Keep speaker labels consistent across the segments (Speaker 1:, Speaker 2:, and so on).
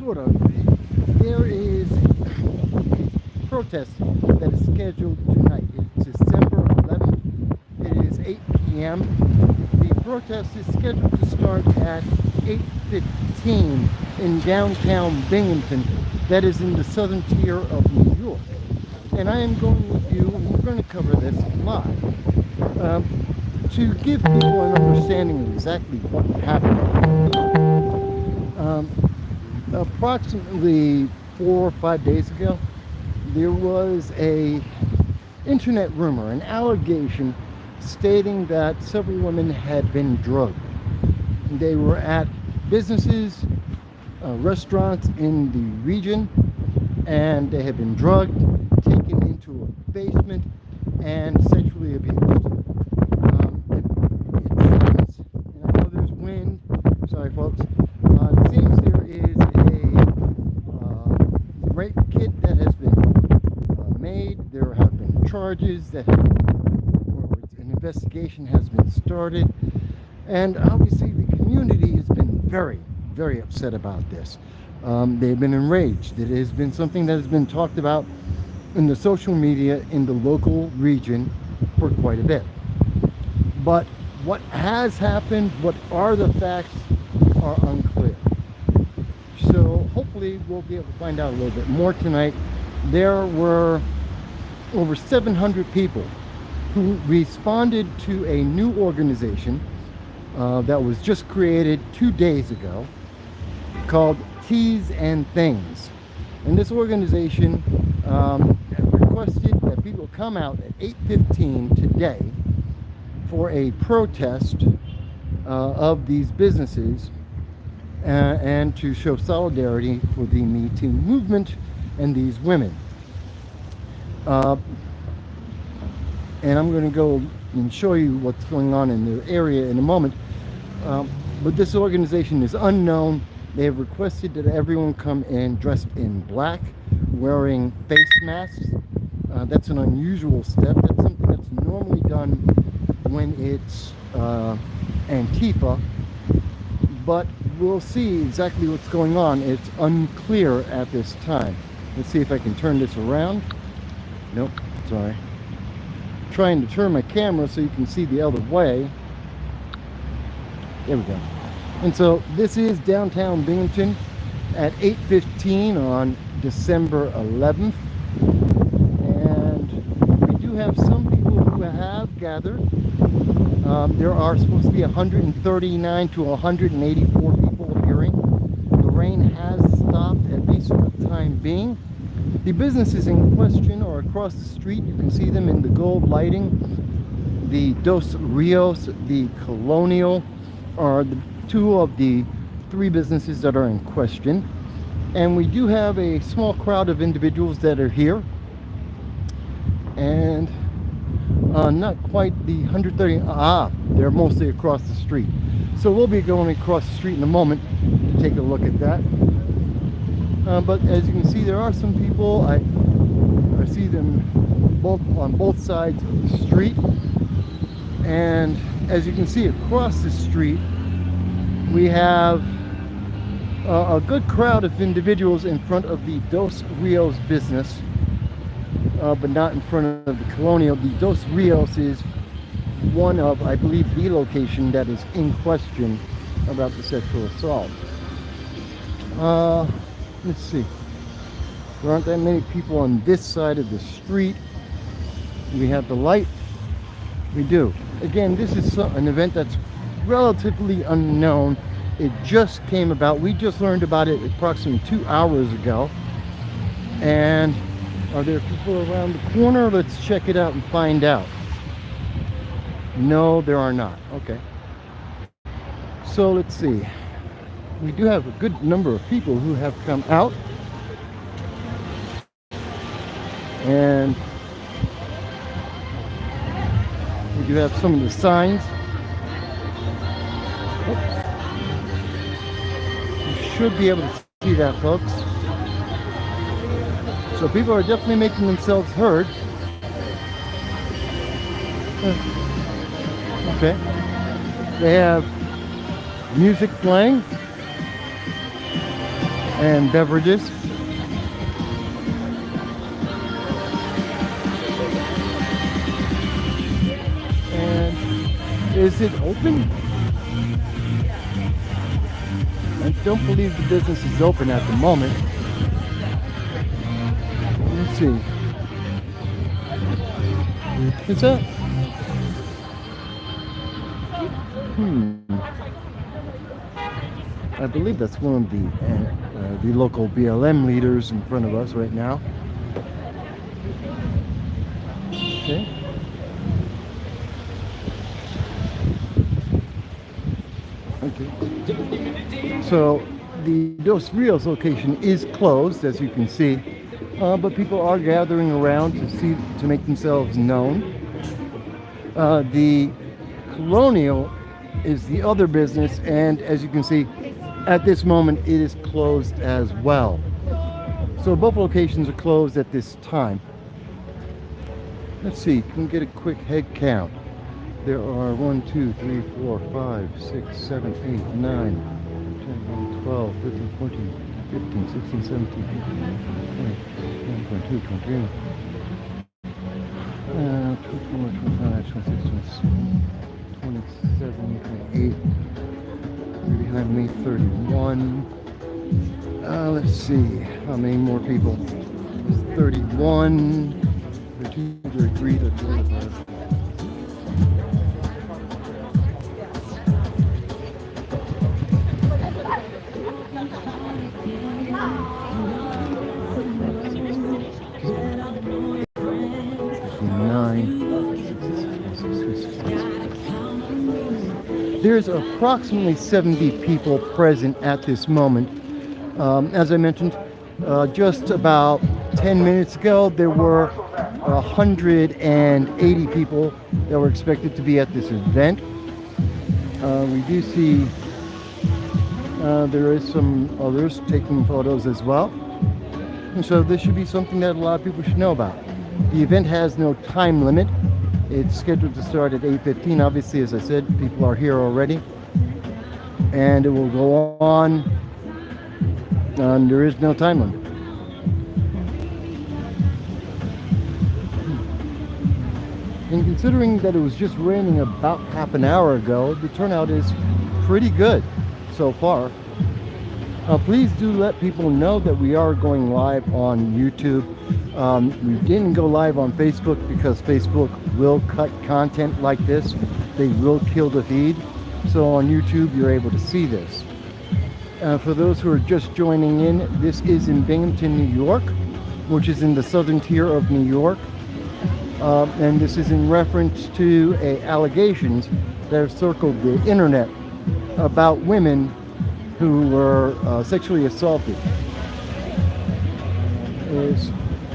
Speaker 1: sort of. There is a protest that is scheduled tonight. It's December 11th. It is 8 p.m. The protest is scheduled to start at 8:15 in downtown Binghamton. That is in the southern tier of New York. And I am going with you, and we're going to cover this live, to give people an understanding of exactly what happened. Approximately 4 or 5 days ago, there was a internet rumor, an allegation stating that several women had been drugged. They were at businesses, restaurants in the region, and they had been drugged, taken into a basement, and sexually abused. It seems, and I know there's wind, sorry folks, it seems there is a rape kit that has been made. There have been charges that an investigation has been started, and obviously the community has been very, very upset about this. They've been enraged. It has been something that has been talked about in the social media in the local region for quite a bit. But what has happened, what are the facts, are unclear. So hopefully we'll be able to find out a little bit more tonight. There were over 700 people who responded to a new organization that was just created 2 days ago called Teas and Things. And this organization requested that people come out at 8:15 today for a protest of these businesses and to show solidarity for the MeToo movement and these women. And I'm going to go and show you what's going on in the area in a moment. But this organization is unknown. They have requested that everyone come in dressed in black, wearing face masks. That's an unusual step. That's something that's normally done when it's Antifa. But we'll see exactly what's going on. It's unclear at this time. Let's see if I can turn this around. Nope, sorry. Trying to turn my camera so you can see the other way. There we go. And so this is downtown Binghamton at 8:15 on December 11th. And we do have some people who have gathered. There are supposed to be 139 to 184 people appearing. The rain has stopped, at least for the time being. The businesses in question are across the street. You can see them in the gold lighting. The Dos Rios, the Colonial, are the two of the three businesses that are in question. And we do have a small crowd of individuals that are here. And not quite the 130, they're mostly across the street. So we'll be going across the street in a moment to take a look at that. But as you can see, there are some people. I see them both on both sides of the street. And as you can see across the street, we have a good crowd of individuals in front of the Dos Rios business, but not in front of the Colonial. The Dos Rios is one of, I believe, the location that is in question about the sexual assault. Let's see. There aren't that many people on this side of the street. We have the light. We do. Again, this is an event that's relatively unknown. It just came about. We just learned about it approximately 2 hours ago. And are there people around the corner? Let's check it out and find out. No, there are not. Okay. So let's see. We do have a good number of people who have come out. And we do have some of the signs. You should be able to see that, folks. So people are definitely making themselves heard. Okay. They have music playing. and beverages. And is it open? I don't believe the business is open at the moment. Let's see. Is that? I believe that's one of the local BLM leaders in front of us right now. Okay. Okay. So the Dos Rios location is closed, as you can see, but people are gathering around to make themselves known. The Colonial is the other business, and as you can see, at this moment it is closed as well. So both locations are closed at this time. Let's see, can we get a quick head count? There are 1, 2, 3, 4, 5, 6, 7, 8, 9, 10, 11, 12, 13, 14, 15, 16, 17, 18, 19, 20, 22, 23, 24, 25, 26, 27, 28. Behind me, 31. Let's see, how many more people? 31, 32, 33, 34, 35. There's approximately 70 people present at this moment. As I mentioned, just about 10 minutes ago, there were 180 people that were expected to be at this event. We do see there is some others taking photos as well. And so this should be something that a lot of people should know about. The event has no time limit. It's scheduled to start at 8:15. Obviously, as I said, people are here already. And it will go on. And there is no time limit. And considering that it was just raining about half an hour ago, the turnout is pretty good so far. Please do let people know that we are going live on YouTube. We didn't go live on Facebook because Facebook will cut content like this. They will kill the feed. So on YouTube, you're able to see this. For those who are just joining in, this is in Binghamton, New York, which is in the southern tier of New York. And this is in reference to allegations that have circled the internet about women who were sexually assaulted.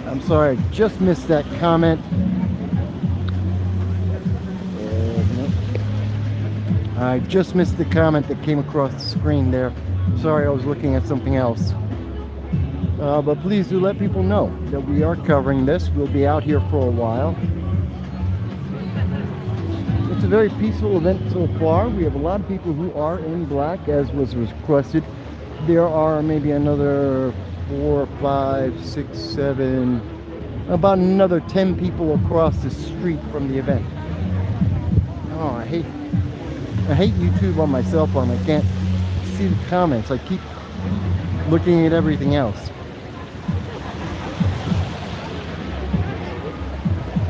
Speaker 1: I'm sorry, I just missed that comment. I just missed the comment that came across the screen there. Sorry, I was looking at something else. But please do let people know that we are covering this. We'll be out here for a while. It's a very peaceful event so far. We have a lot of people who are in black, as was requested. There are maybe another 4, 5, 6, 7, about another 10 people across the street from the event. Oh, I hate YouTube on my cell phone. I can't see the comments. I keep looking at everything else.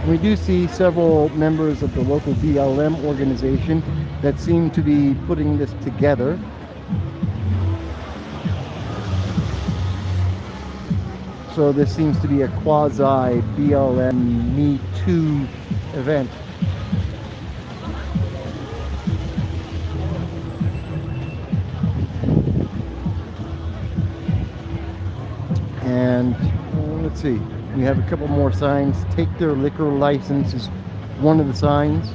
Speaker 1: We do see several members of the local BLM organization that seem to be putting this together. So this seems to be a quasi-BLM MeToo event. And let's see. We have a couple more signs. Take their liquor license is one of the signs.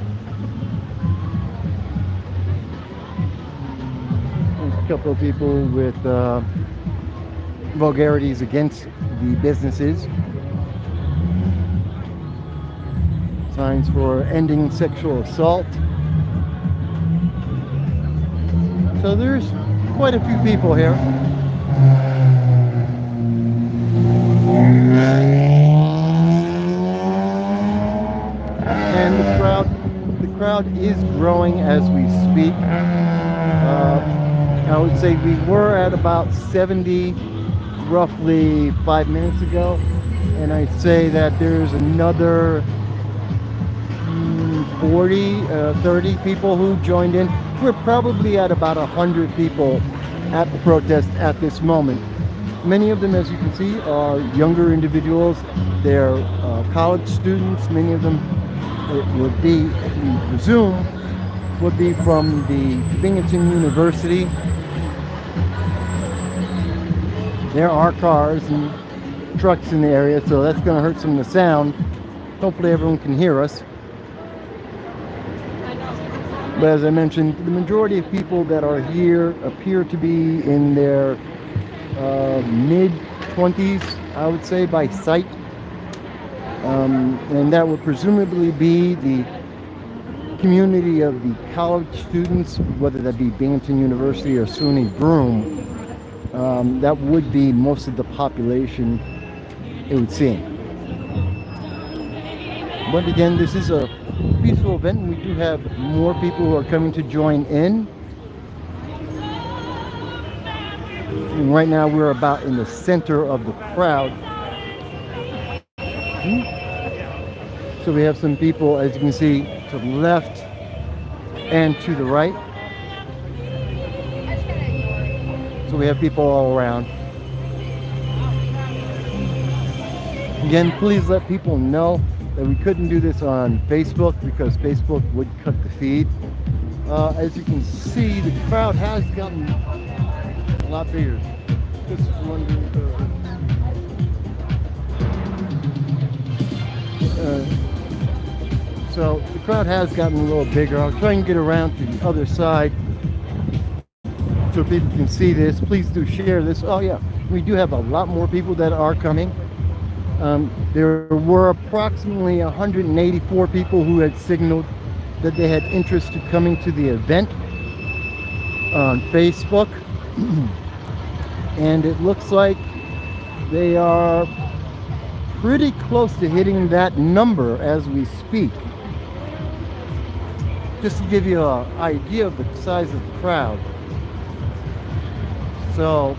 Speaker 1: There's a couple of people with vulgarities against the businesses. Signs for ending sexual assault. So there's quite a few people here. And the crowd is growing as we speak. I would say we were at about 70 roughly 5 minutes ago, and I'd say that there's another 40, 30 people who joined in. We're probably at about 100 people at the protest at this moment. Many of them, as you can see, are younger individuals. They're college students. Many of them, it would be, we presume, would be from the Binghamton University. There are cars and trucks in the area, so that's going to hurt some of the sound. Hopefully everyone can hear us. But as I mentioned, the majority of people that are here appear to be in their mid-20s, I would say, by sight. And that would presumably be the community of the college students, whether that be Binghamton University or SUNY Broome. That would be most of the population, it would seem. But again, this is a peaceful event, and we do have more people who are coming to join in. And right now we're about in the center of the crowd. So we have some people, as you can see, to the left and to the right. So we have people all around. Again, please let people know that we couldn't do this on Facebook because Facebook would cut the feed. As you can see, the crowd has gotten a lot bigger. Just wondering. So the crowd has gotten a little bigger. I'll try and get around to the other side so people can see this. Please do share this. Oh yeah, we do have a lot more people that are coming. There were approximately 184 people who had signaled that they had interest to coming to the event on Facebook. And it looks like they are pretty close to hitting that number as we speak. Just to give you an idea of the size of the crowd. So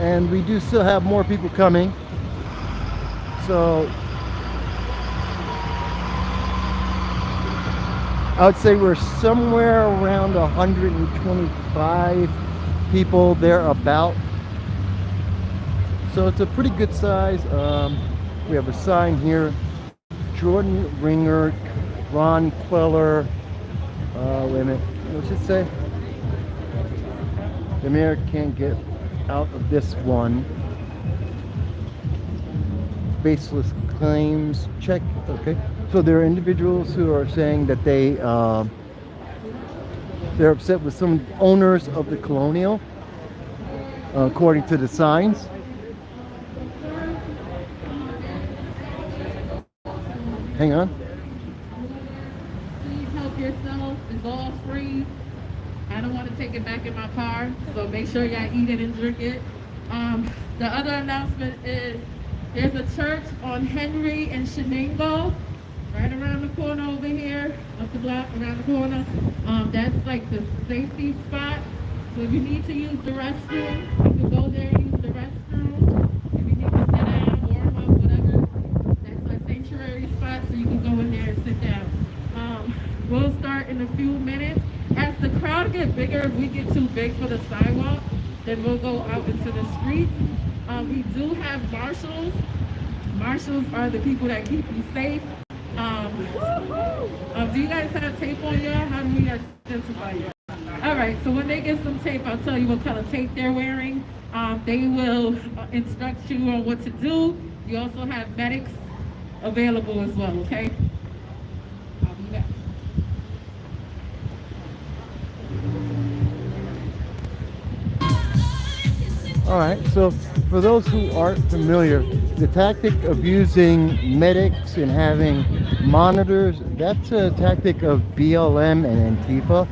Speaker 1: and we do still have more people coming. So I would say we're somewhere around 125 people thereabout. So it's a pretty good size. We have a sign here. Jordan Ringer, Ron Queller. Wait a minute. What's it say? The mayor can't get out of this one. Baseless claims check. Okay, so there are individuals who are saying that they're upset with some owners of the Colonial, according to the signs. Hang on.
Speaker 2: Please help yourself. It's all free. I don't want to take it back in my car, so make sure y'all eat it and drink it. The other announcement is there's a church on Henry and Shenango, right around the corner over here, up the block, around the corner. That's like the safety spot. So if you need to use the restroom, you can go there and use the restroom. If you need to sit down, warm up, whatever, that's a sanctuary spot, so you can go in there and sit down. We'll start in a few minutes. As the crowd gets bigger, if we get too big for the sidewalk, then we'll go out into the streets. We do have marshals. Marshals are the people that keep you safe. Do you guys have tape on y'all? How do we identify you? All right, so when they get some tape, I'll tell you what kind of tape they're wearing. They will instruct you on what to do. You also have medics available as well, okay? I'll be back.
Speaker 1: All right, so for those who aren't familiar, the tactic of using medics and having monitors, that's a tactic of BLM and Antifa.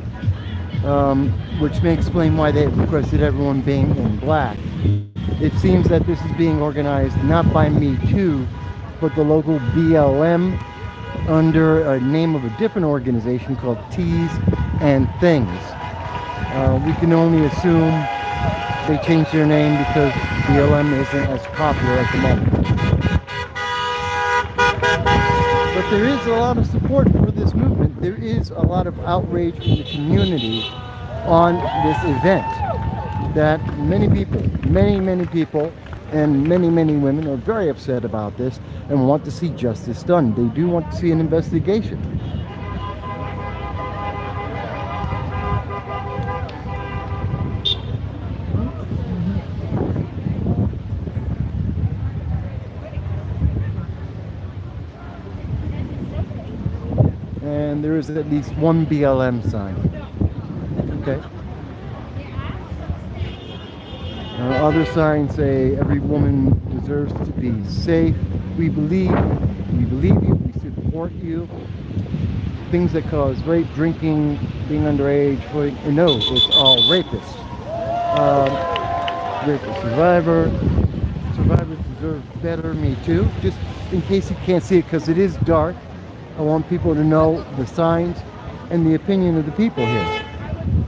Speaker 1: which may explain why they requested everyone being in black. It seems that this is being organized not by MeToo, but the local BLM under a name of a different organization called Tees and Things. We can only assume they changed their name because BLM isn't as popular at the moment. But there is a lot of support for this movement. There is a lot of outrage in the community on this event that many people, many people, and many women are very upset about this and want to see justice done. They do want to see an investigation. And there is at least one BLM sign. Okay. Other signs say every woman deserves to be safe. We believe you, we support you. Things that cause rape, drinking, being underage, no, it's all rapists. Rapist survivors deserve better. Me too. Just in case you can't see it, because it is dark, I want people to know the signs and the opinion of the people here.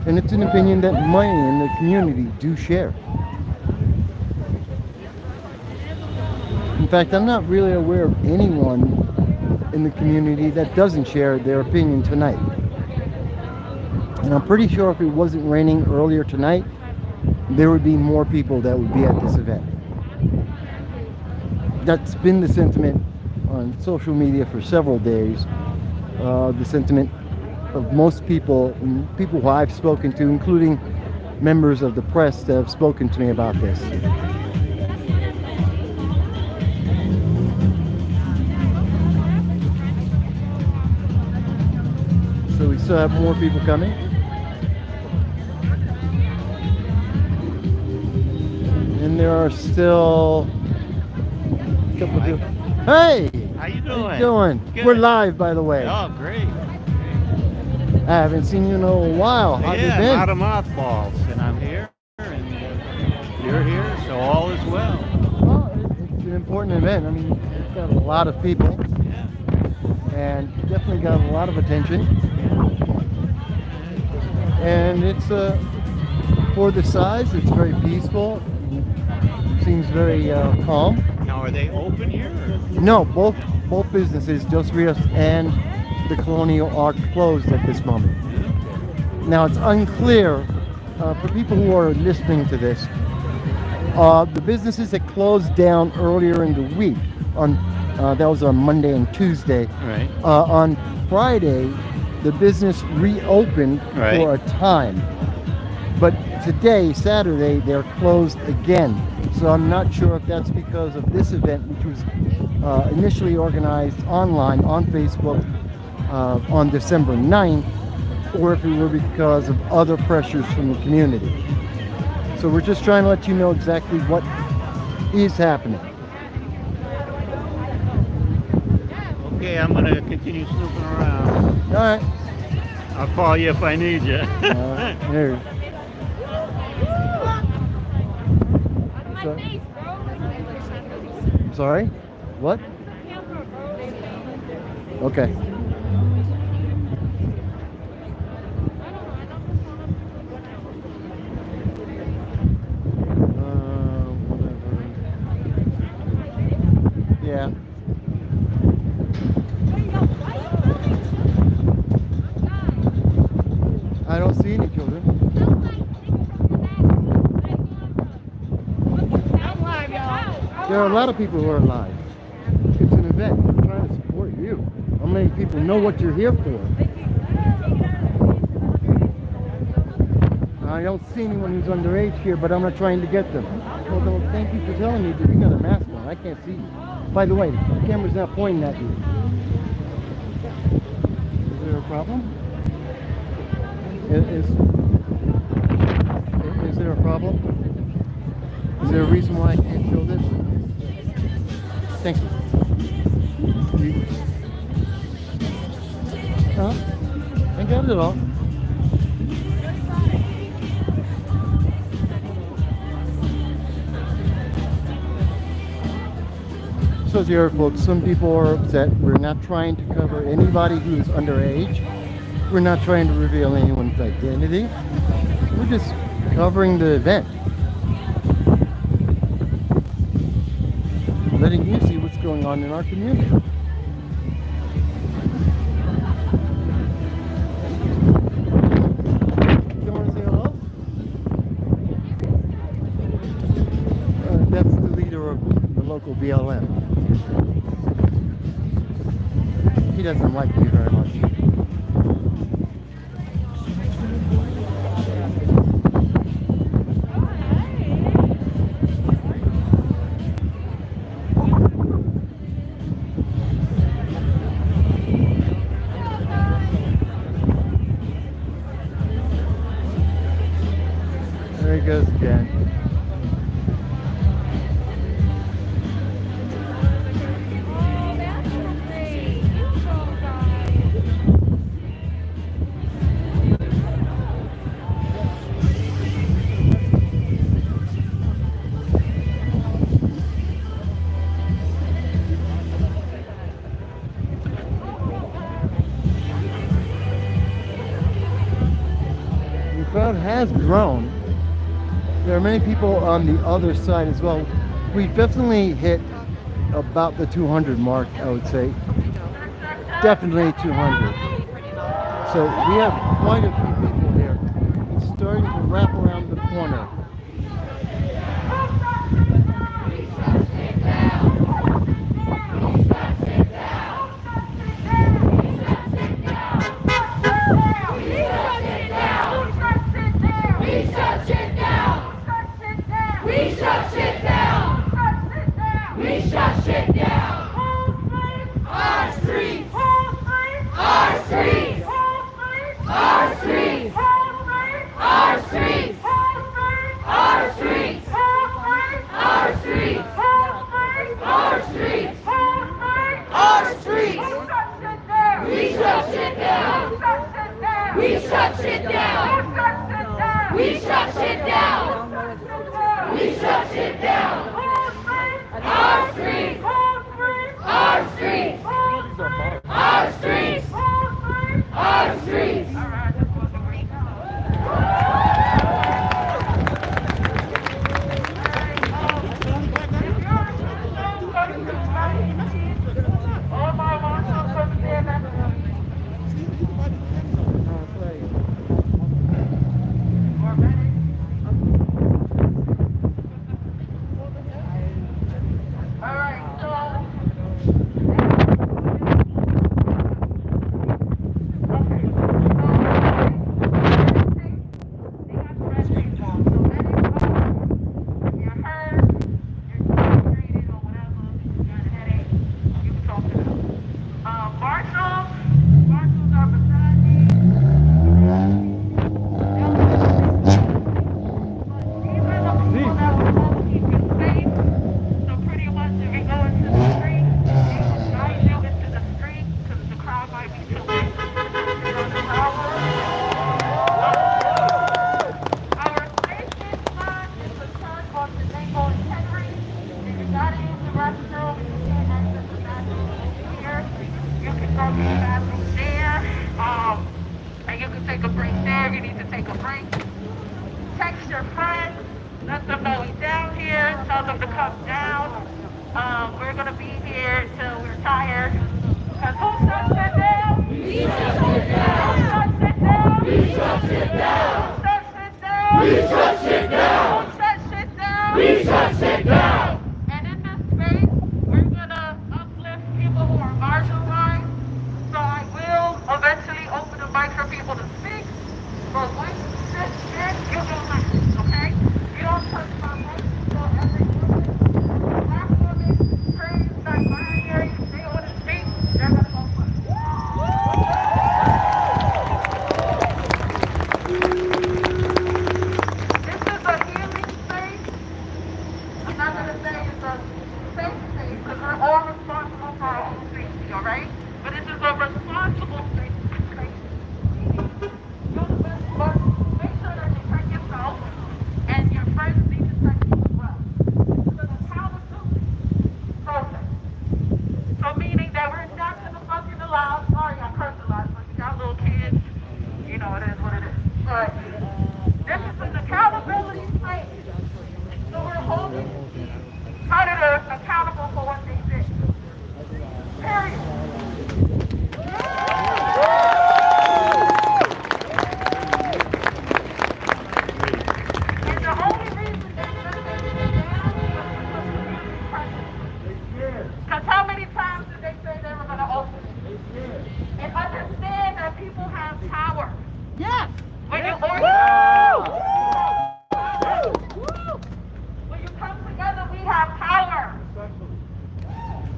Speaker 1: And it's an opinion that many in the community do share. In fact, I'm not really aware of anyone in the community that doesn't share their opinion tonight. And I'm pretty sure if it wasn't raining earlier tonight, there would be more people that would be at this event. That's been the sentiment on social media for several days. The sentiment of most people, and people who I've spoken to, including members of the press that have spoken to me about this. So we still have more people coming. And there are still a couple of people. Hey!
Speaker 3: How you doing?
Speaker 1: How you doing?
Speaker 3: Good.
Speaker 1: We're live, by the way.
Speaker 3: Oh, great.
Speaker 1: I haven't seen you in a while. How you
Speaker 3: Yeah,
Speaker 1: been?
Speaker 3: a lot of mothballs, and I'm here, and you're here, so all is well.
Speaker 1: Well, it's an important event. I mean, it's got a lot of people,
Speaker 3: Yeah.
Speaker 1: and definitely got a lot of attention. And it's for the size, it's very peaceful. Seems very calm.
Speaker 3: Now, are they open here? Or?
Speaker 1: No, both businesses, Dos Rios and the Colonial, are closed at this moment. Now it's unclear for people who are listening to this. The businesses that closed down earlier in the week, on that was on Monday and Tuesday.
Speaker 3: Right.
Speaker 1: On Friday, the business reopened
Speaker 3: Right.
Speaker 1: for a time, but today, Saturday, they're closed again. So I'm not sure if that's because of this event, which was initially organized online on Facebook on December 9th, or if it were because of other pressures from the community. So we're just trying to let you know exactly what is happening.
Speaker 3: Okay, I'm going to continue snooping around.
Speaker 1: All right.
Speaker 3: I'll call you if I need you.
Speaker 1: Here. Sorry? What? Okay. Whatever. Yeah. I don't see any children. There are a lot of people who are alive. It's an event. I'm trying to support you. How many people know what you're here for? I don't see anyone who's underage here, but I'm not trying to get them. Although, thank you for telling me that you got a mask on. I can't see you. By the way, the camera's not pointing at you. Is there a problem? Is there a problem? Is there a reason why I can't show this? Thank you. Huh? I got it all. So as you heard, folks, some people are upset. We're not trying to cover anybody who's underage. We're not trying to reveal anyone's identity. We're just covering the event. Letting you see what's going on in our community. You want to say hello? That's the leader of the local BLM. He doesn't like me very much. There he goes again. The crowd has grown. There are many people on the other side as well. We definitely hit about the 200 mark, I would say. Definitely 200. So we have quite a few people here. It's starting to wrap around the corner.
Speaker 2: Yes. When you organize, when you come together, we have power.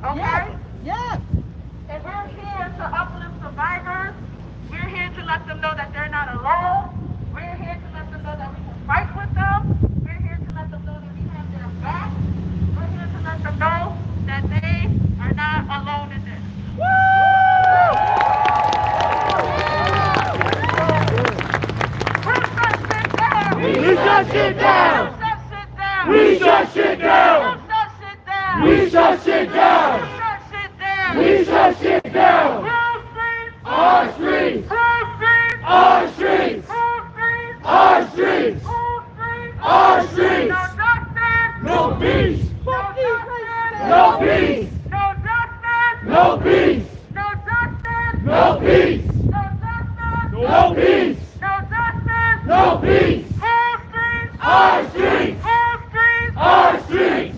Speaker 2: Okay? Yes. And we're here to uplift survivors. We're here to let them know that they're not alone. We're here to let them know that we can fight with them. We're here to let them know that we have their back. We're here to let them know that they are not alone in this.
Speaker 4: We shut shit down! We shut shit down! We shut shit down! We shut shit down! Our streets! Our streets! Our streets! Our streets! No peace! No peace! No peace! No peace! No peace! No peace! Our streets! Our streets! Our streets!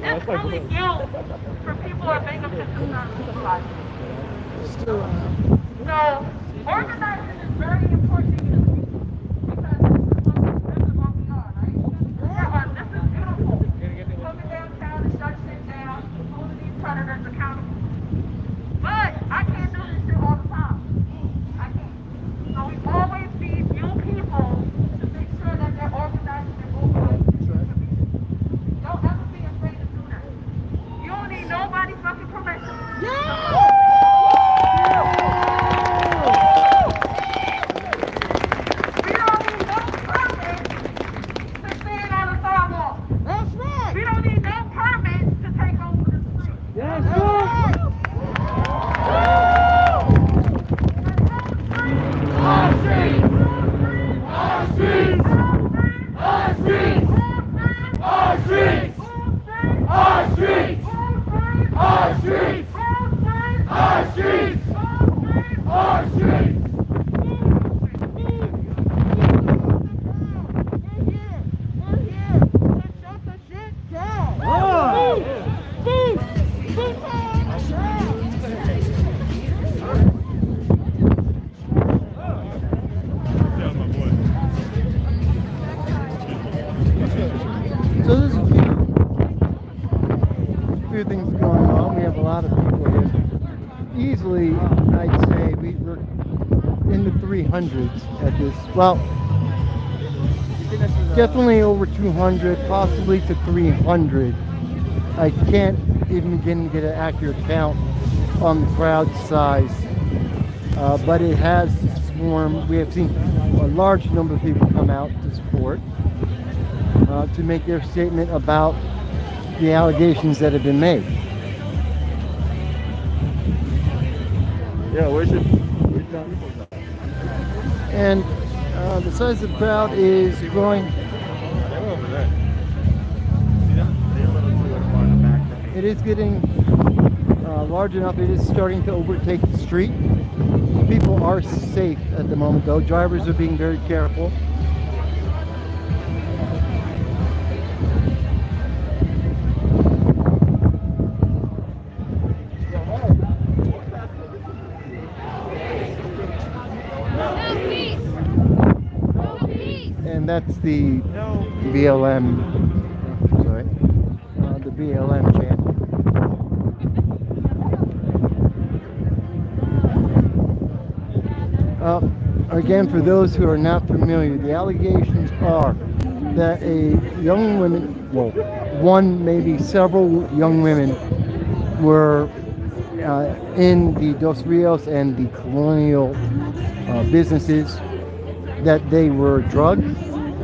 Speaker 2: It's really new for people at Binghamton to start society. So organizing is very important because this is what we are, right? This is beautiful. Coming downtown and shut shit down, holding these predators accountable. But I can't do this shit all the time. I can't. So we always need new people to make sure that they're organizing and mobilizing the community. Don't ever be afraid to do that. You don't need nobody's fucking permission. We don't need no permit to stand on the sidewalk. That's right. We don't need no permits to take over the street. That's right.
Speaker 4: Our streets! Our streets! Our streets! Our streets! Our streets! Our streets! Our streets! Our streets!
Speaker 1: So there's a few things going on. We have a lot of people here. Easily, I'd say we're in the 300s at this. Well, definitely over 200, possibly to 300. I can't even begin to get an accurate count on the crowd size, but it has swarmed. We have seen a large number of people come out to support, to make their statement about the allegations that have been made.
Speaker 4: Yeah, where's your
Speaker 1: And the size of the crowd is growing. It is getting large enough. It is starting to overtake the street. People are safe at the moment, though. Drivers are being very careful. And that's the BLM, sorry, the BLM chant. Again, for those who are not familiar, the allegations are that a young woman, well, one, maybe several young women were in the Dos Rios and the colonial businesses, that they were drugged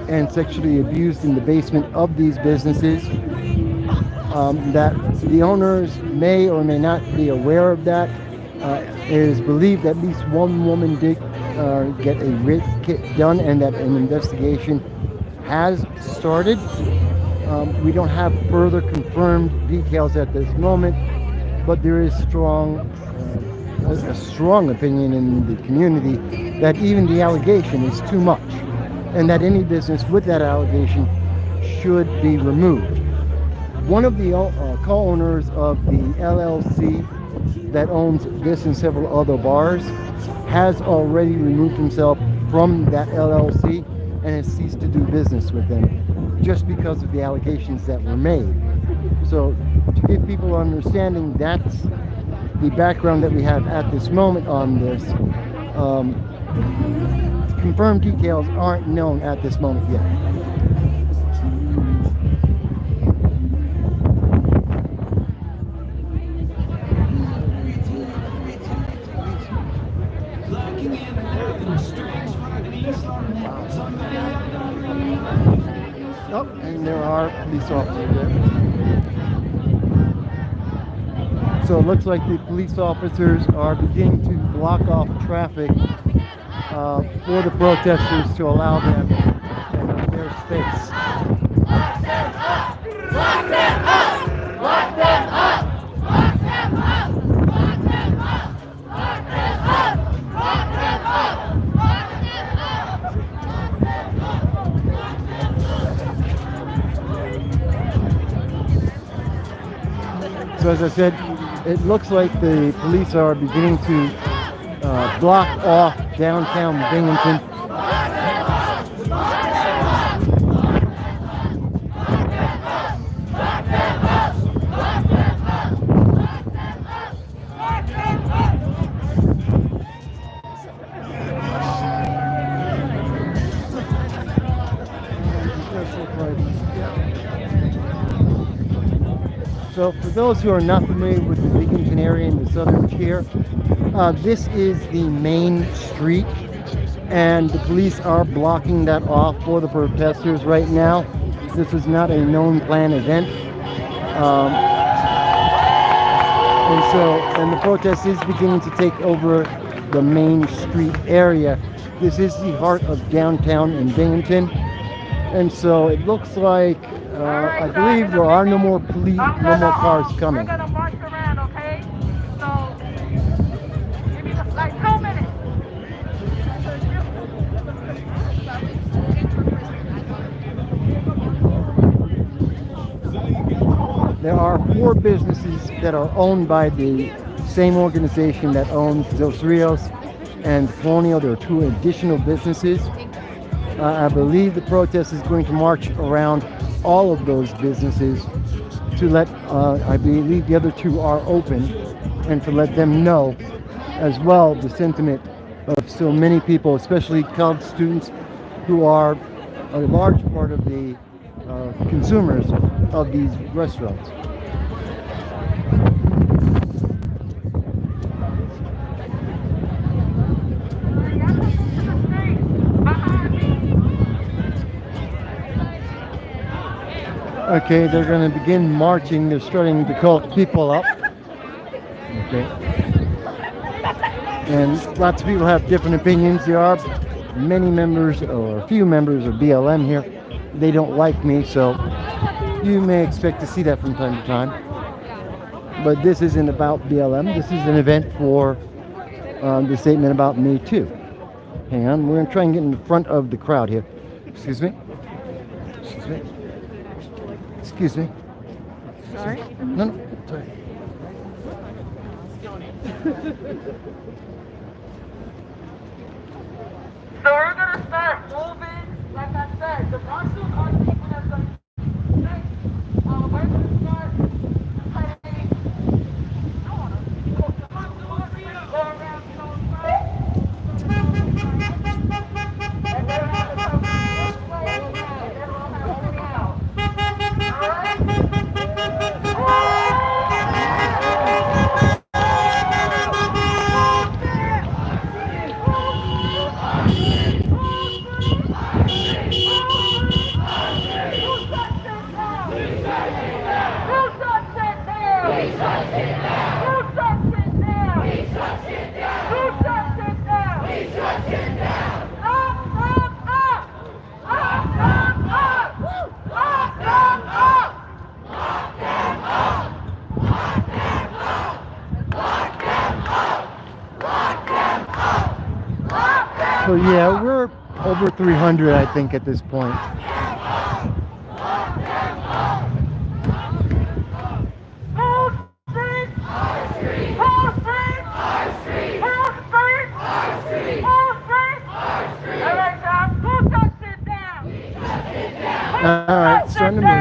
Speaker 1: and sexually abused in the basement of these businesses, that the owners may or may not be aware of that. It is believed at least one woman did get a rape kit done, and that an investigation has started. We don't have further confirmed details at this moment, but there is a strong opinion in the community that even the allegation is too much, and that any business with that allegation should be removed. One of the co-owners of the LLC that owns this and several other bars has already removed himself from that LLC and has ceased to do business with them just because of the allegations that were made. So to give people an understanding, that's the background that we have at this moment on this. Confirmed details aren't known at this moment yet. Oh, and there are police officers there. So it looks like the police officers are beginning to block off traffic for the protesters to allow them to have their space.
Speaker 4: Lock them up! Lock them up! Lock them up! Lock them up! Lock them up! Lock them up! Lock them up! Lock them up!
Speaker 1: So as I said, it looks like the police are beginning to block off downtown Binghamton. So for those who are not familiar with the Binghamton area in the southern tier, this is the main street, and the police are blocking that off for the protesters right now. This is not a known plan event. And the protest is beginning to take over the main street area. This is the heart of downtown in Binghamton. And so it looks like, I believe there are no more cars coming.
Speaker 5: We're gonna march around, okay? So, give me like 2 minutes.
Speaker 1: There are 4 businesses that are owned by the same organization that owns Dos Rios and Colonial. There are 2 additional businesses. I believe the protest is going to march around all of those businesses to let, I believe the other 2 are open, and to let them know as well the sentiment of so many people, especially college students, who are a large part of the consumers of these restaurants. Okay, they're going to begin marching. They're starting to call people up. Okay. And lots of people have different opinions. There are many members, or a few members of BLM here. They don't like me, so you may expect to see that from time to time. But this isn't about BLM. This is an event for the statement about MeToo. Hang on, we're going to try and get in the front of the crowd here. Excuse me? Excuse me? Excuse me.
Speaker 5: Sorry?
Speaker 1: No, no, sorry.
Speaker 5: So we're gonna start moving. Like I said, the marshals are the people that's gonna we're gonna start playing. I wanna go around, you know, right? And then have to come this way and then we'll have to go out. Alright?
Speaker 1: So yeah, we're over 300, I think, at this point. All right, starting to move.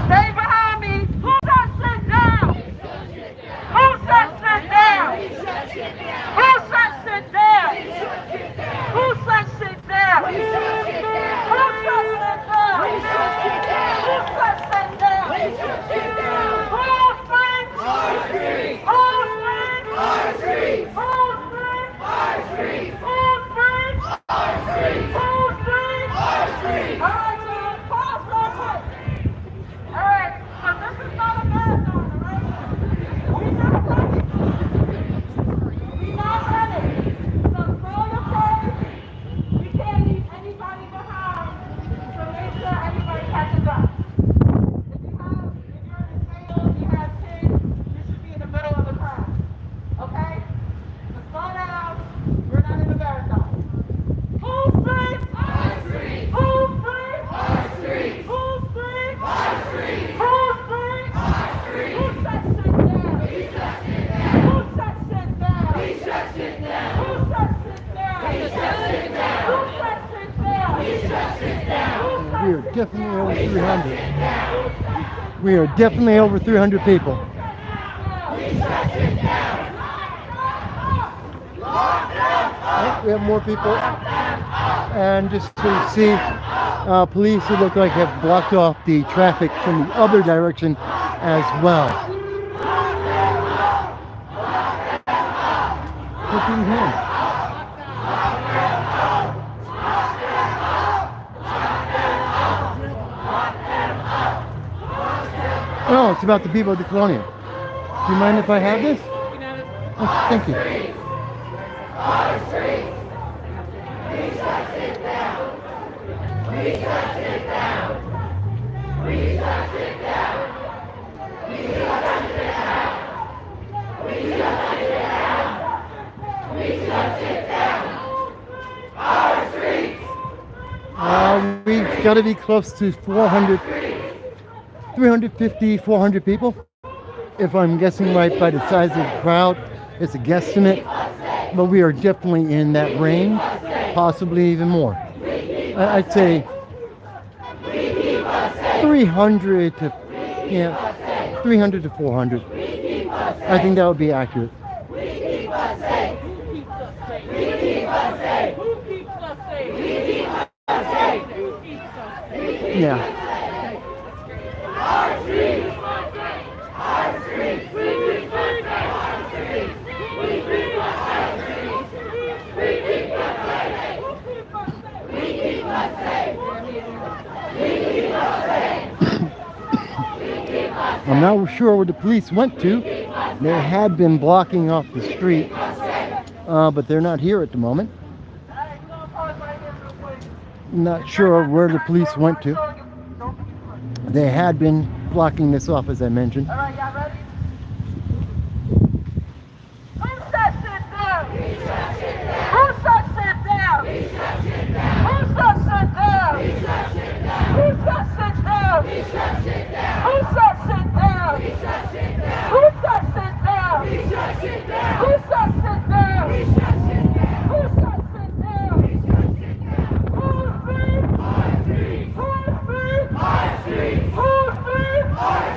Speaker 5: Stay behind me. Who said sit down? Who said sit down? Who said sit down? Who said sit down? Who said sit down? Who said sit down? Who said sit down? Who's free? Who's free? Who's free? Who's free? Who's free? Who's free? Who's free? Who's free? Who's free? All right, so pause real quick. All right, so this is not a marathon, all right? We're not running. We're not running. So slow your pace. We can't leave anybody behind. So make sure everybody catches up. If you're in the sale, you have kids, you should be in the middle of the crowd. Okay? So slow down. We're not in a marathon. Who's free? I'm free. Who's free? I'm free. Who's free? I'm free. Who's free? I'm free. Who said sit down? We shut sit down. Who said sit down? We shut sit down. Who said sit down? We shut sit down. Who said sit down? We shut sit down.
Speaker 1: We are definitely over 300. We are definitely over 300 people.
Speaker 5: We shut sit down. Lock them up.
Speaker 1: We have more people. And just to see, police who look like have blocked off the traffic from the other direction as well. Look in here. Oh, it's about the people of the Colonial. Do you mind if I have this? Oh, thank you. We've got to be close to 350, 400 people. If I'm guessing right by the size of the crowd, it's a guesstimate, but we are definitely in that range, possibly even more. I'd say 300 to 400. I think that would be accurate. Yeah. I'm not sure where the police went to. They had been blocking off the street, but they're not here at the moment. Not sure where the police went to. They had been blocking this off, as I mentioned.
Speaker 5: All right, y'all ready? Who said sit down? Who said sit down? Who said sit down? Who said sit down? Who said sit down? Who said sit down? Who said sit down? Who said sit down? Who said sit down? Who said sit down? Who's free? Who's free? Who's free? Who's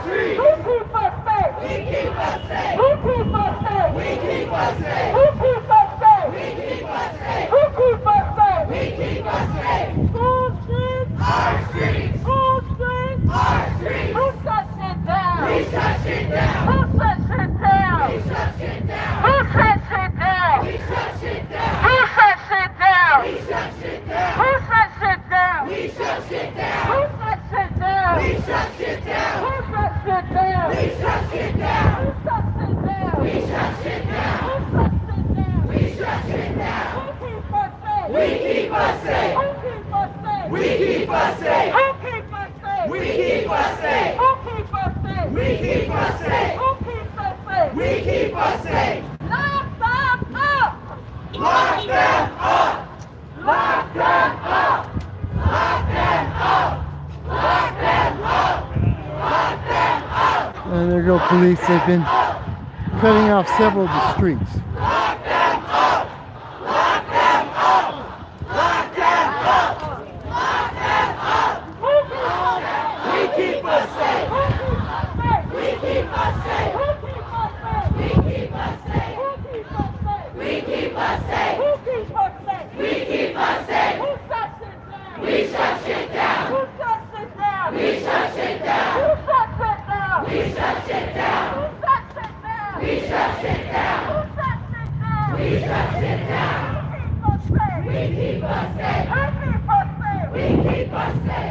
Speaker 5: free? Who keep us safe? We keep us safe. Who keep us safe? We keep us safe. Who keep us safe? We keep us safe. Who keep us safe? We keep us safe. Who's free? Our streets. Who's free? Our streets. Who said sit down? We shut sit down. Who said sit down? We shut sit down. Who said sit down? We shut sit down. Who said sit down? We shut sit down. Who said sit down? We shut sit down. Who said sit down? We shut sit down. Who said sit down? We shut sit down.
Speaker 1: And there go police. They've been cutting off several of the streets.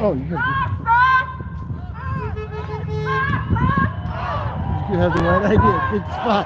Speaker 1: Oh, you have the right idea. Good spot.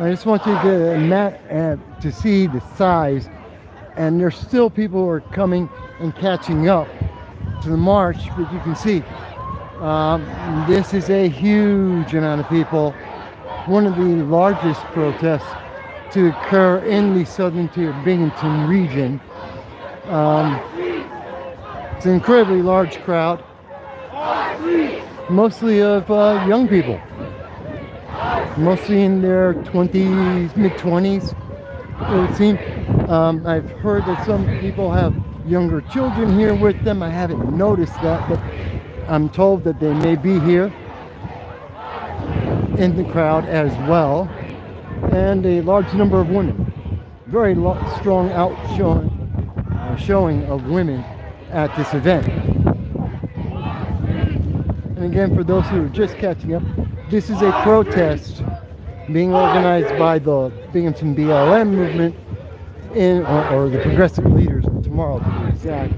Speaker 1: I just want you to see the size, and there's still people who are coming and catching up to the march, but you can see this is a huge amount of people, one of the largest protests to occur in the southern tier Binghamton region. It's an incredibly large crowd, mostly of young people. Mostly in their 20s, mid-20s, it would seem. I've heard that some people have younger children here with them. I haven't noticed that, but I'm told that they may be here in the crowd as well. And a large number of women. Very strong showing of women at this event. And again, for those who are just catching up, this is a protest being organized by the Binghamton BLM movement, or the Progressive Leaders of Tomorrow to be exact,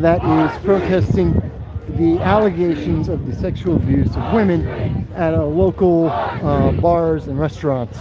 Speaker 1: that is protesting the allegations of the sexual abuse of women at local bars and restaurants.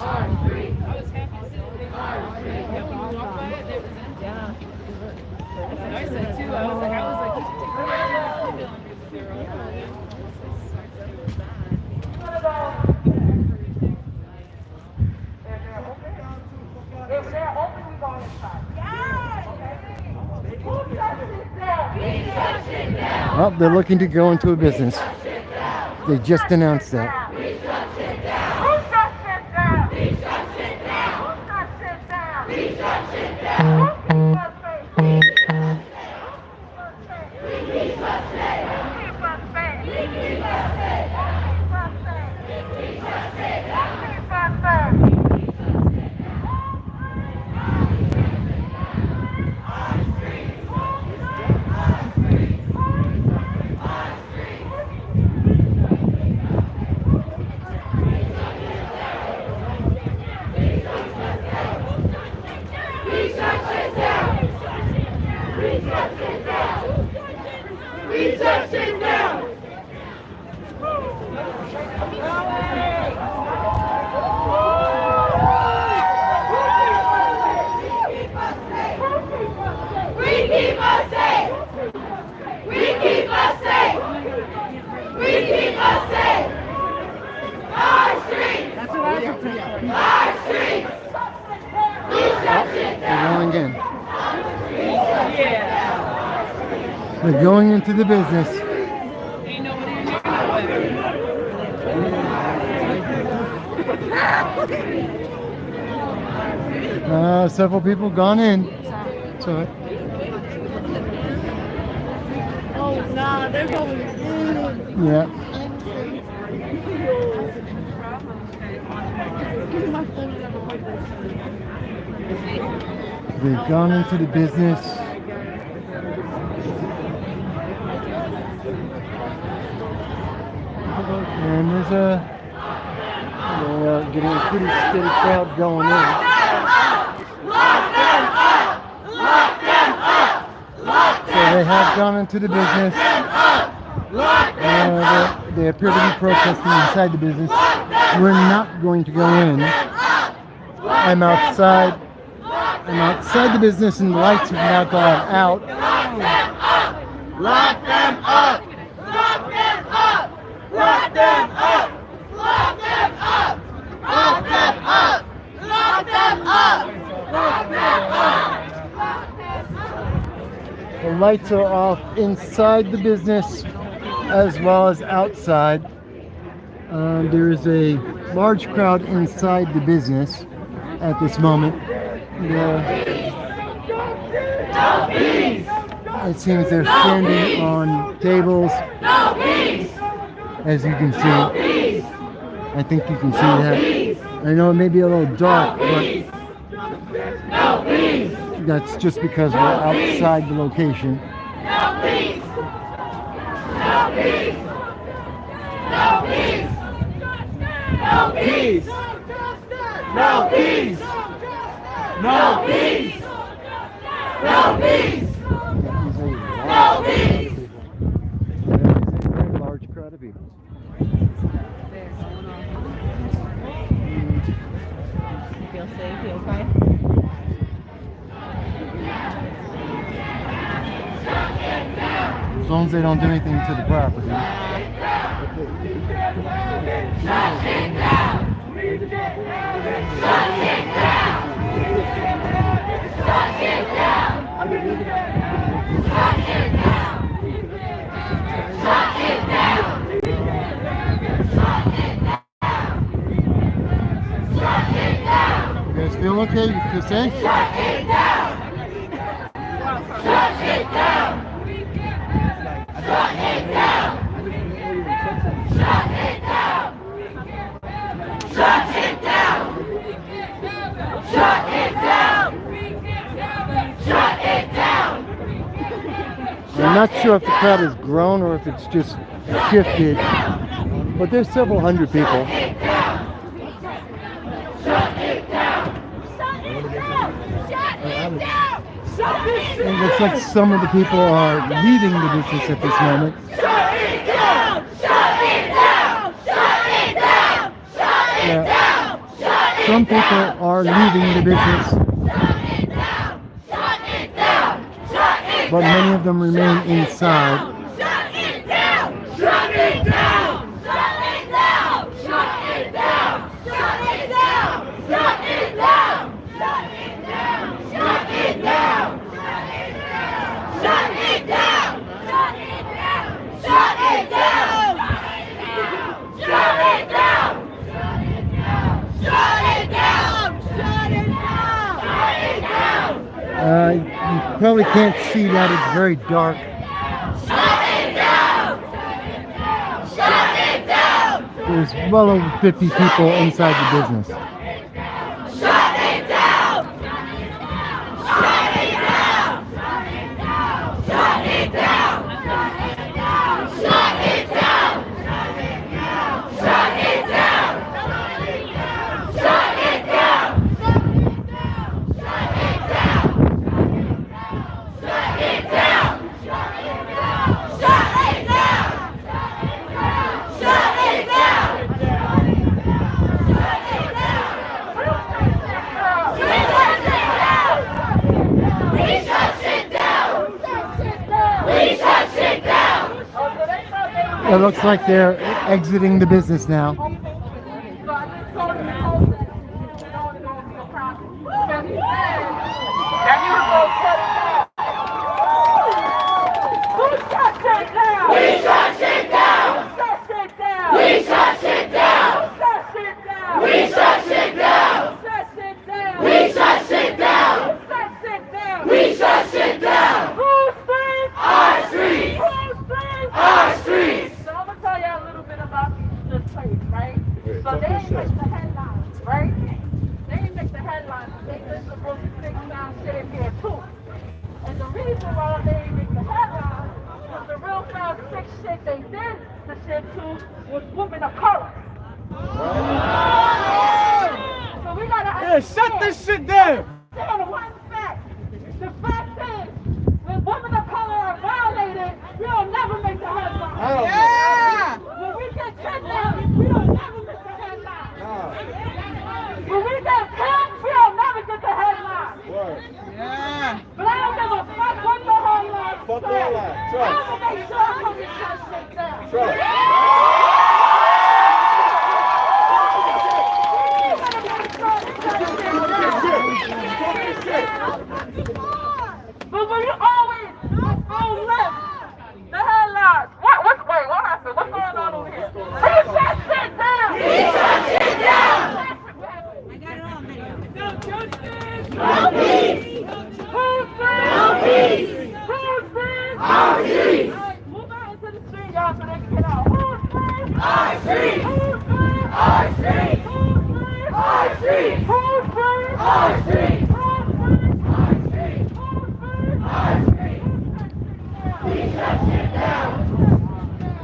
Speaker 1: Well, they're looking to go into a business. They just announced that.
Speaker 4: Shut it down! We keep us safe! We keep us safe! We keep us safe! Our streets! Our streets! We shut shit down!
Speaker 1: They're going in. They're going into the business. Several people gone in. So
Speaker 6: Oh, nah, they're going in.
Speaker 1: yeah. They've gone into the business. And there's getting a pretty steady crowd going in.
Speaker 4: Lock them up! Lock them up! Lock
Speaker 1: So they have gone into the business. They appear to be protesting inside the business. We're not going to go in. I'm outside. I'm outside the business and the lights have now gone out.
Speaker 4: Lock them up! Lock them up! Lock them up! Lock them up! Lock them up! Lock them up! Lock them up!
Speaker 1: The lights are off inside the business as well as outside. There is a large crowd inside the business at this moment. It seems they're standing on tables, as you can see. I think you can see that. I know it may be a little dark, but that's just because we're outside the location.
Speaker 4: No peace! No peace! No peace! No peace! No peace! No peace! No peace! No peace!
Speaker 1: There is a very large crowd of people.
Speaker 6: You feel safe? You okay?
Speaker 1: As long as they don't do anything to the property. You guys feel okay? You feel safe? I'm not sure if the crowd has grown or if it's just shifted, but there's several hundred people. It looks like some of the people are leaving the business at this moment. Yeah. Some people are leaving the business, but many of them remain inside. You probably can't see that, it's very dark. There's well over 50 people inside the business. It looks like they're exiting the business now.
Speaker 5: So I just told him to close it. You know, it's going to be a problem. Because he said that he was going to shut it down. Who shut shit down? We shut shit down. Who shut shit down? We shut shit down. Who shut shit down? We shut shit down. Who shut shit down? We shut shit down. Who shut shit down? We shut shit down. Whose streets? Our streets. Whose streets? Our streets. So I'm going to tell you a little bit about this place, right? So they ain't make the headlines, right? They ain't make the headlines. They just supposed to fix down shit in here too. And the reason why they ain't make the headlines was the real foul sick shit they did the shit to was women of color. So we gotta
Speaker 7: Shut this shit down!
Speaker 5: understand one fact. The fact is, when women of color are violated, we don't never make the headlines.
Speaker 7: Yeah!
Speaker 5: When we get kidnapped, we don't never make the headlines. When we get killed, we don't never get the headlines.
Speaker 7: Yeah!
Speaker 5: But I don't give a fuck what the headlines
Speaker 7: Fuck
Speaker 5: say.
Speaker 7: all that. Trust.
Speaker 5: I'm gonna make sure I come and shut shit down.
Speaker 7: Trust.
Speaker 5: But when you always on left, the headlines. Wait, what happened? What's going on over here? We shut shit down! We shut shit down! I got it on video. No justice! No peace! Who's free? No peace! Who's free? Our streets! Alright, move out into the street, y'all, so they can get out. Who's free? Our streets! Who's free? Our streets! Who's free? Our streets! Who's free? Our streets! Who's free? Our streets! Who's free? Our streets! We shut shit down!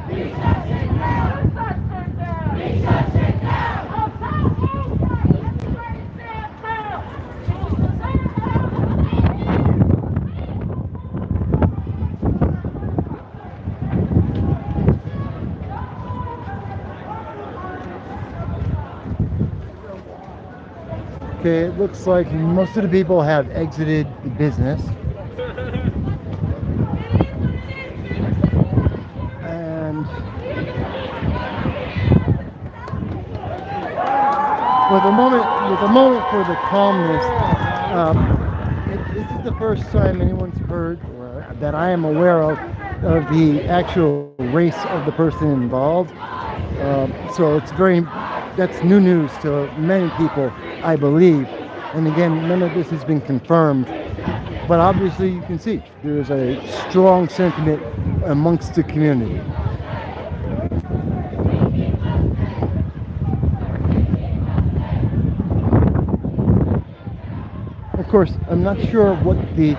Speaker 5: We shut shit down! We shut shit down! Everybody stand down!
Speaker 1: Okay, it looks like most of the people have exited the business. And with a moment for the calmness, this is the first time anyone's heard, or that I am aware of the actual race of the person involved. So it's that's new news to many people, I believe. And again, none of this has been confirmed. But obviously you can see there's a strong sentiment amongst the community. Of course, I'm not sure what the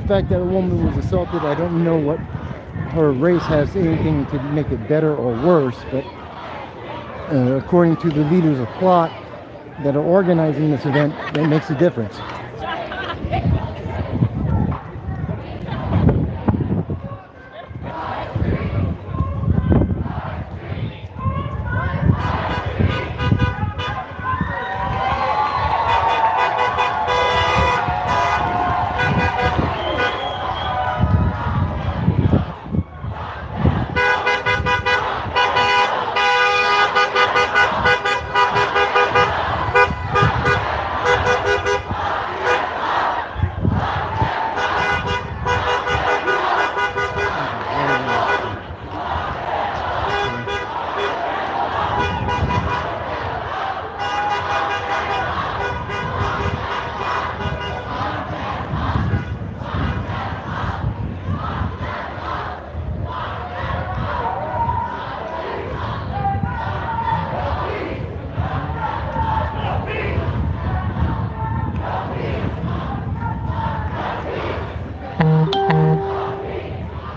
Speaker 1: fact that a woman was assaulted, I don't know what her race has anything to make it better or worse, but according to the leaders of plot that are organizing this event, that makes a difference.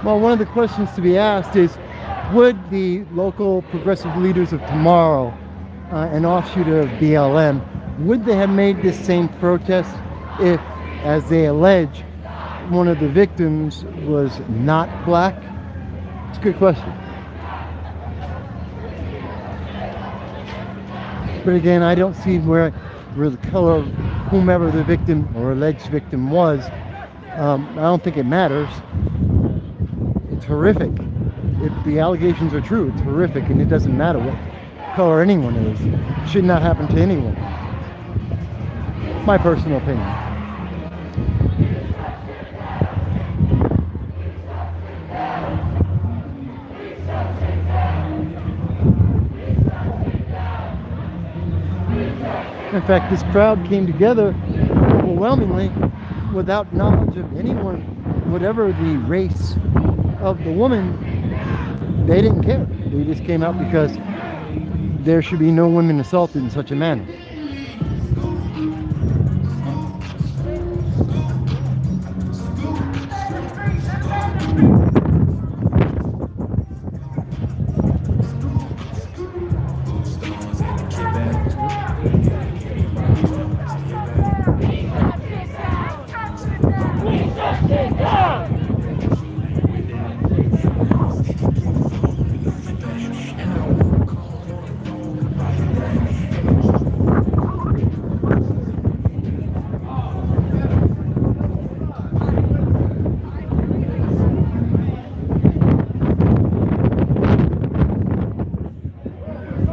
Speaker 1: Well, one of the questions to be asked is, would the local progressive leaders of tomorrow, an offshoot of BLM, would they have made this same protest if, as they allege, one of the victims was not black? It's a good question. But again, I don't see where the color of whomever the victim or alleged victim was. I don't think it matters. It's horrific. if the allegations are true, it's horrific, and it doesn't matter what color anyone is. It should not happen to anyone. My personal opinion. In fact, this crowd came together overwhelmingly without knowledge of anyone, whatever the race of the woman. They didn't care. They just came out because there should be no women assaulted in such a manner.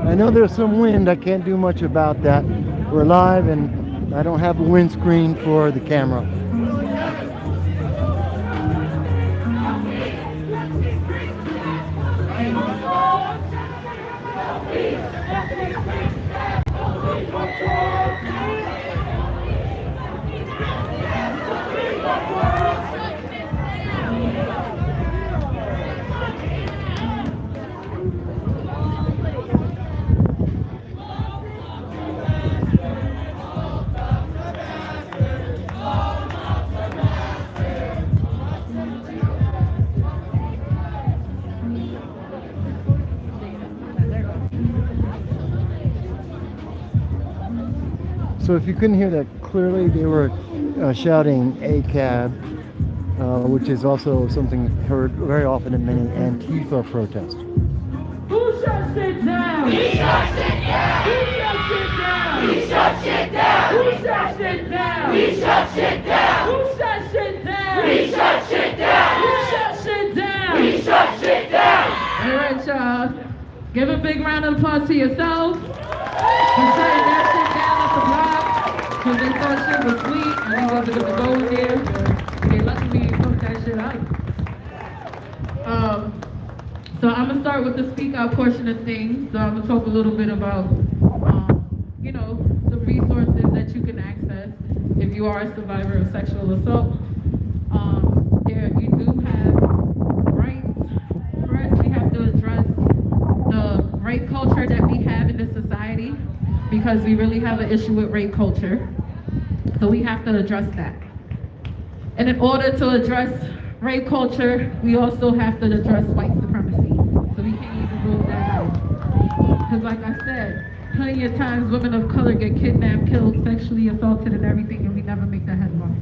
Speaker 1: I know there's some wind. I can't do much about that. We're live and I don't have a windscreen for the camera. So if you couldn't hear that clearly, they were shouting ACAB, which is also something heard very often in many Antifa protests.
Speaker 2: Who shuts it down?
Speaker 4: He shuts it down.
Speaker 2: Who shuts it down?
Speaker 4: He shuts it down.
Speaker 2: Who shuts it down?
Speaker 4: He shuts it down.
Speaker 2: Who shuts it down?
Speaker 4: He shuts it down.
Speaker 2: Who shuts it down?
Speaker 4: He shuts it down.
Speaker 2: All right, y'all. Give a big round of applause to yourself for shutting that shit down at the block because they thought shit was sweet and they wasn't going to go in there. They luckily took that shit out. So I'm going to start with the speak out portion of things. So I'm going to talk a little bit about, you know, the resources that you can access if you are a survivor of sexual assault. You do have rights. First, we have to address the rape culture that we have in this society because we really have an issue with rape culture. So we have to address that. And in order to address rape culture, we also have to address white supremacy. So we can't even rule that out. Because like I said, plenty of times women of color get kidnapped, killed, sexually assaulted and everything, and we never make the headline.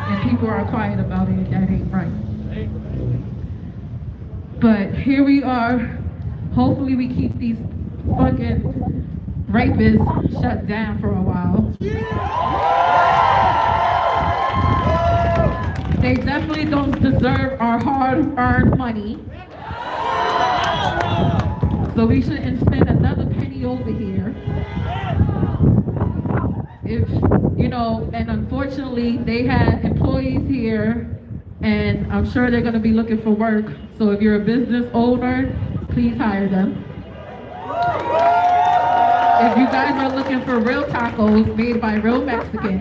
Speaker 2: And people are quiet about it, that ain't right. But here we are. Hopefully we keep these fucking rapists shut down for a while. They definitely don't deserve our hard-earned money. So we shouldn't spend another penny over here. If, you know, and unfortunately they had employees here and I'm sure they're gonna be looking for work. So if you're a business owner, please hire them. If you guys are looking for real tacos made by real Mexicans,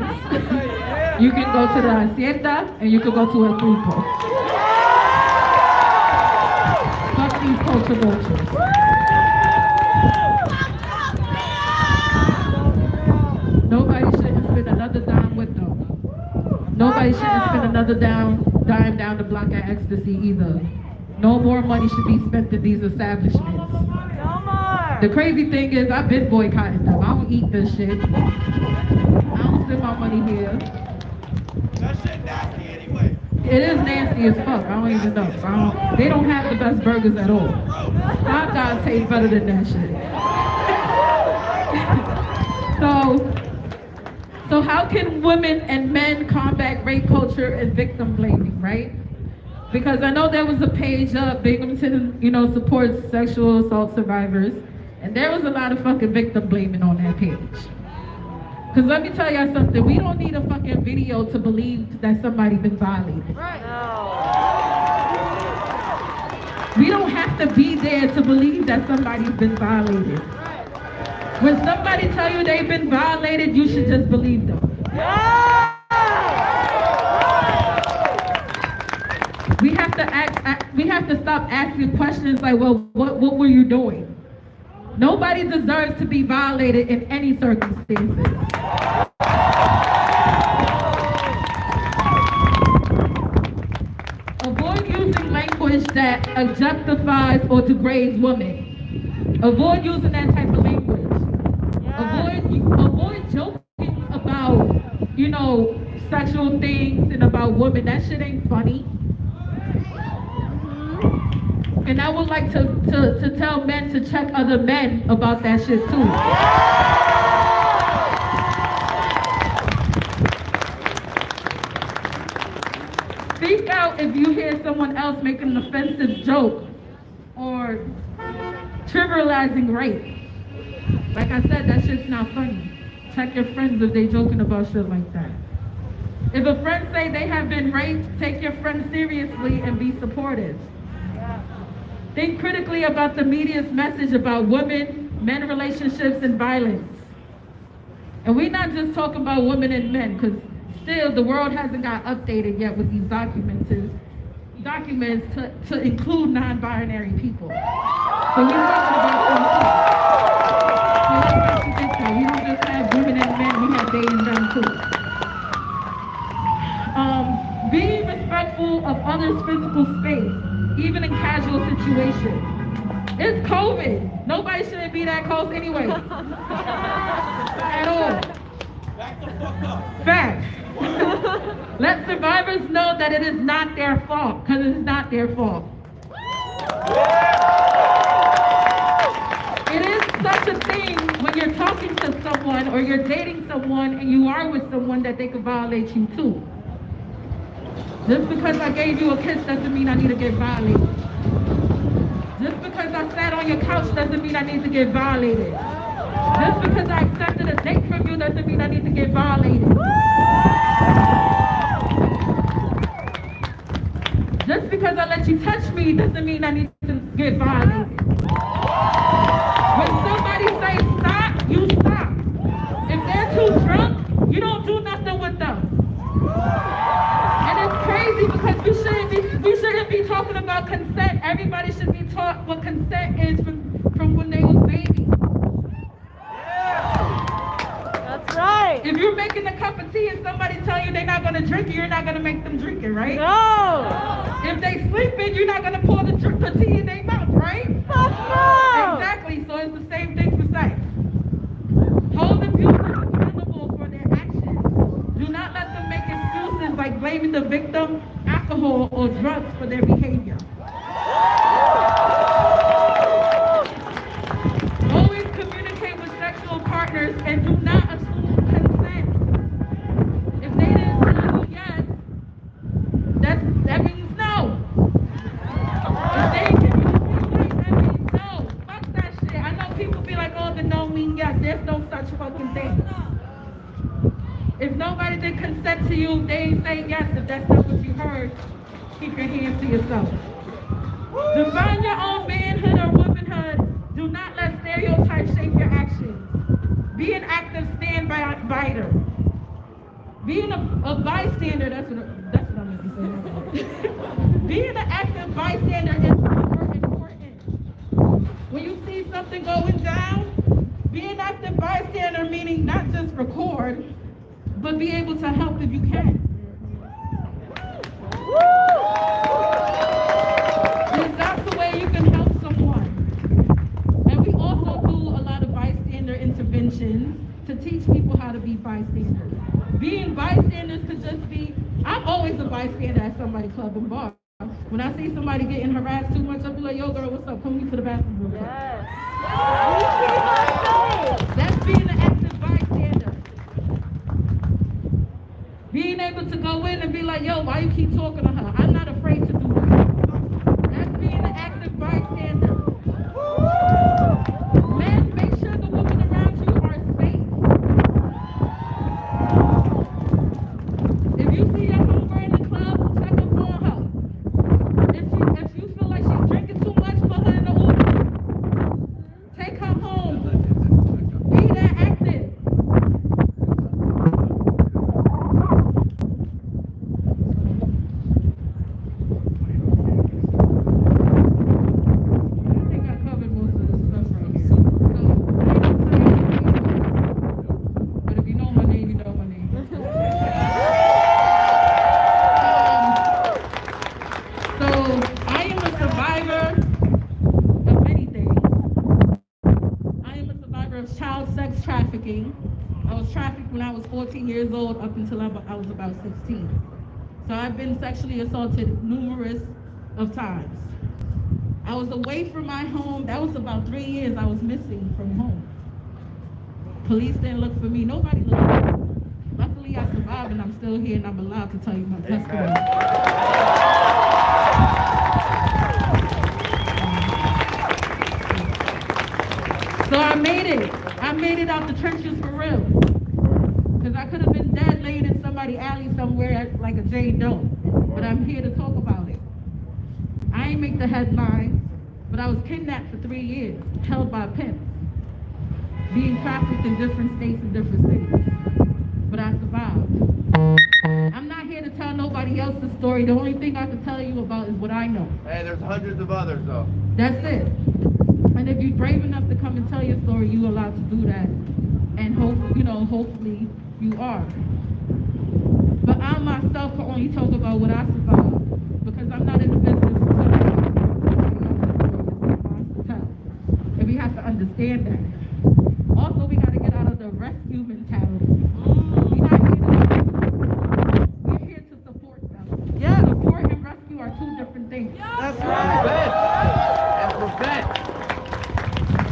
Speaker 2: you can go to the Hacienda and you can go to a food court. Fuck these culture vultures. Nobody shouldn't spend another dime with them. Nobody shouldn't spend another dime down the block at ecstasy either. No more money should be spent at these establishments. The crazy thing is I've been boycotting them. I don't eat this shit. I don't spend my money here.
Speaker 7: That shit nasty anyway.
Speaker 2: It is nasty as fuck. I don't even know. They don't have the best burgers at all. Hot dogs taste better than that shit. So how can women and men combat rape culture and victim blaming, right? Because I know there was a page up, Binghamton, supports sexual assault survivors, and there was a lot of fucking victim blaming on that page. Because let me tell y'all something, we don't need a fucking video to believe that somebody been violated.
Speaker 6: Right.
Speaker 2: We don't have to be there to believe that somebody's been violated. When somebody tell you they've been violated, you should just believe them. We have to stop asking questions like, well, what were you doing? Nobody deserves to be violated in any circumstances. Avoid using language that objectifies or degrades women. Avoid using that type of language. Avoid joking about, sexual things and about women. That shit ain't funny. And I would like to tell men to check other men about that shit too. Speak out if you hear someone else making an offensive joke or trivializing rape. Like I said, that shit's not funny. Check your friends if they joking about shit like that. If a friend say they have been raped, take your friend seriously and be supportive. Think critically about the media's message about women, men relationships, and violence. And we're not just talking about women and men, because still the world hasn't got updated yet with these documents to include non-binary people. So we're talking about them too. So let's not forget that. We don't just have women and men, we have they and them too. Being respectful of others' physical space, even in casual situations. It's COVID. Nobody shouldn't be that close anyway. At all.
Speaker 7: Back the fuck up.
Speaker 2: Facts. Let survivors know that it is not their fault, because it is not their fault. It is such a thing when you're talking to someone or you're dating someone and you are with someone that they could violate you too. Just because I gave you a kiss doesn't mean I need to get violated. Just because I sat on your couch doesn't mean I need to get violated. Just because I accepted a date from you doesn't mean I need to get violated. Just because I let you touch me doesn't mean I need to get violated. When somebody says stop, you stop. If they're too drunk, you don't do nothing with them. And it's crazy because we shouldn't be talking about consent. Everybody should be taught what consent is from when they was babies.
Speaker 6: That's right.
Speaker 2: If you're making a cup of tea and somebody tell you they're not gonna drink it, you're not gonna make them drink it, right?
Speaker 6: No.
Speaker 2: If they sleeping, you're not gonna pour the tea in their mouth, right?
Speaker 6: Fuck no.
Speaker 2: Exactly. So it's the same thing for sex. Hold abusers accountable for their actions. Do not let them make excuses like blaming the victim, alcohol, or drugs for their behavior. Always communicate with sexual partners and do not assume consent. If they didn't tell you yes, that means no. If they ain't giving you green light, that means no. Fuck that shit. I know people be like, oh, the no means yes. There's no such fucking thing. If nobody did consent to you, they ain't saying yes. If that's not what you heard, keep your hands to yourself. Define your own manhood or womanhood. Do not let stereotypes shape your actions. Be an active stand-biter. Being a bystander, that's what I'm going to say. Being an active bystander is super important. When you see something going down, be an active bystander, meaning not just record, but be able to help if you can. Because that's the way you can help someone. And we also do a lot of bystander interventions to teach people how to be bystanders. Being bystanders could just be, I'm always a bystander at somebody's club and bar. When I see somebody getting harassed too much, I'll be like, yo girl, what's up? Come to the bathroom real quick.
Speaker 6: Yes.
Speaker 2: That's being an active bystander. Being able to go in and be like, yo, why you keep talking to her? I'm not afraid to do that. trafficking. I was trafficked when I was 14 years old up until I was about 16. So I've been sexually assaulted numerous of times. I was away from my home. That was about 3 years I was missing from home. Police didn't look for me. Nobody looked for me. Luckily, I survived and I'm still here and I'm allowed to tell you my testimony. So I made it. I made it out the trenches for real. Because I could have been dead laying in somebody's alley somewhere like a Jane Doe. But I'm here to talk about it. I ain't make the headlines, but I was kidnapped for 3 years, held by pimps, being trafficked in different states and different cities. But I survived. I'm not here to tell nobody else's story. The only thing I can tell you about is what I know.
Speaker 7: Hey, there's hundreds of others though.
Speaker 2: That's it. And if you're brave enough to come and tell your story, you're allowed to do that. And hopefully you are. But I myself can only talk about what I survived because I'm not in the business of telling somebody else's story. It's not mine to tell. And we have to understand that. Also, we got to get out of the rescue mentality. We're here to support them.
Speaker 6: Yeah.
Speaker 2: Support and rescue are two different things.
Speaker 6: That's right.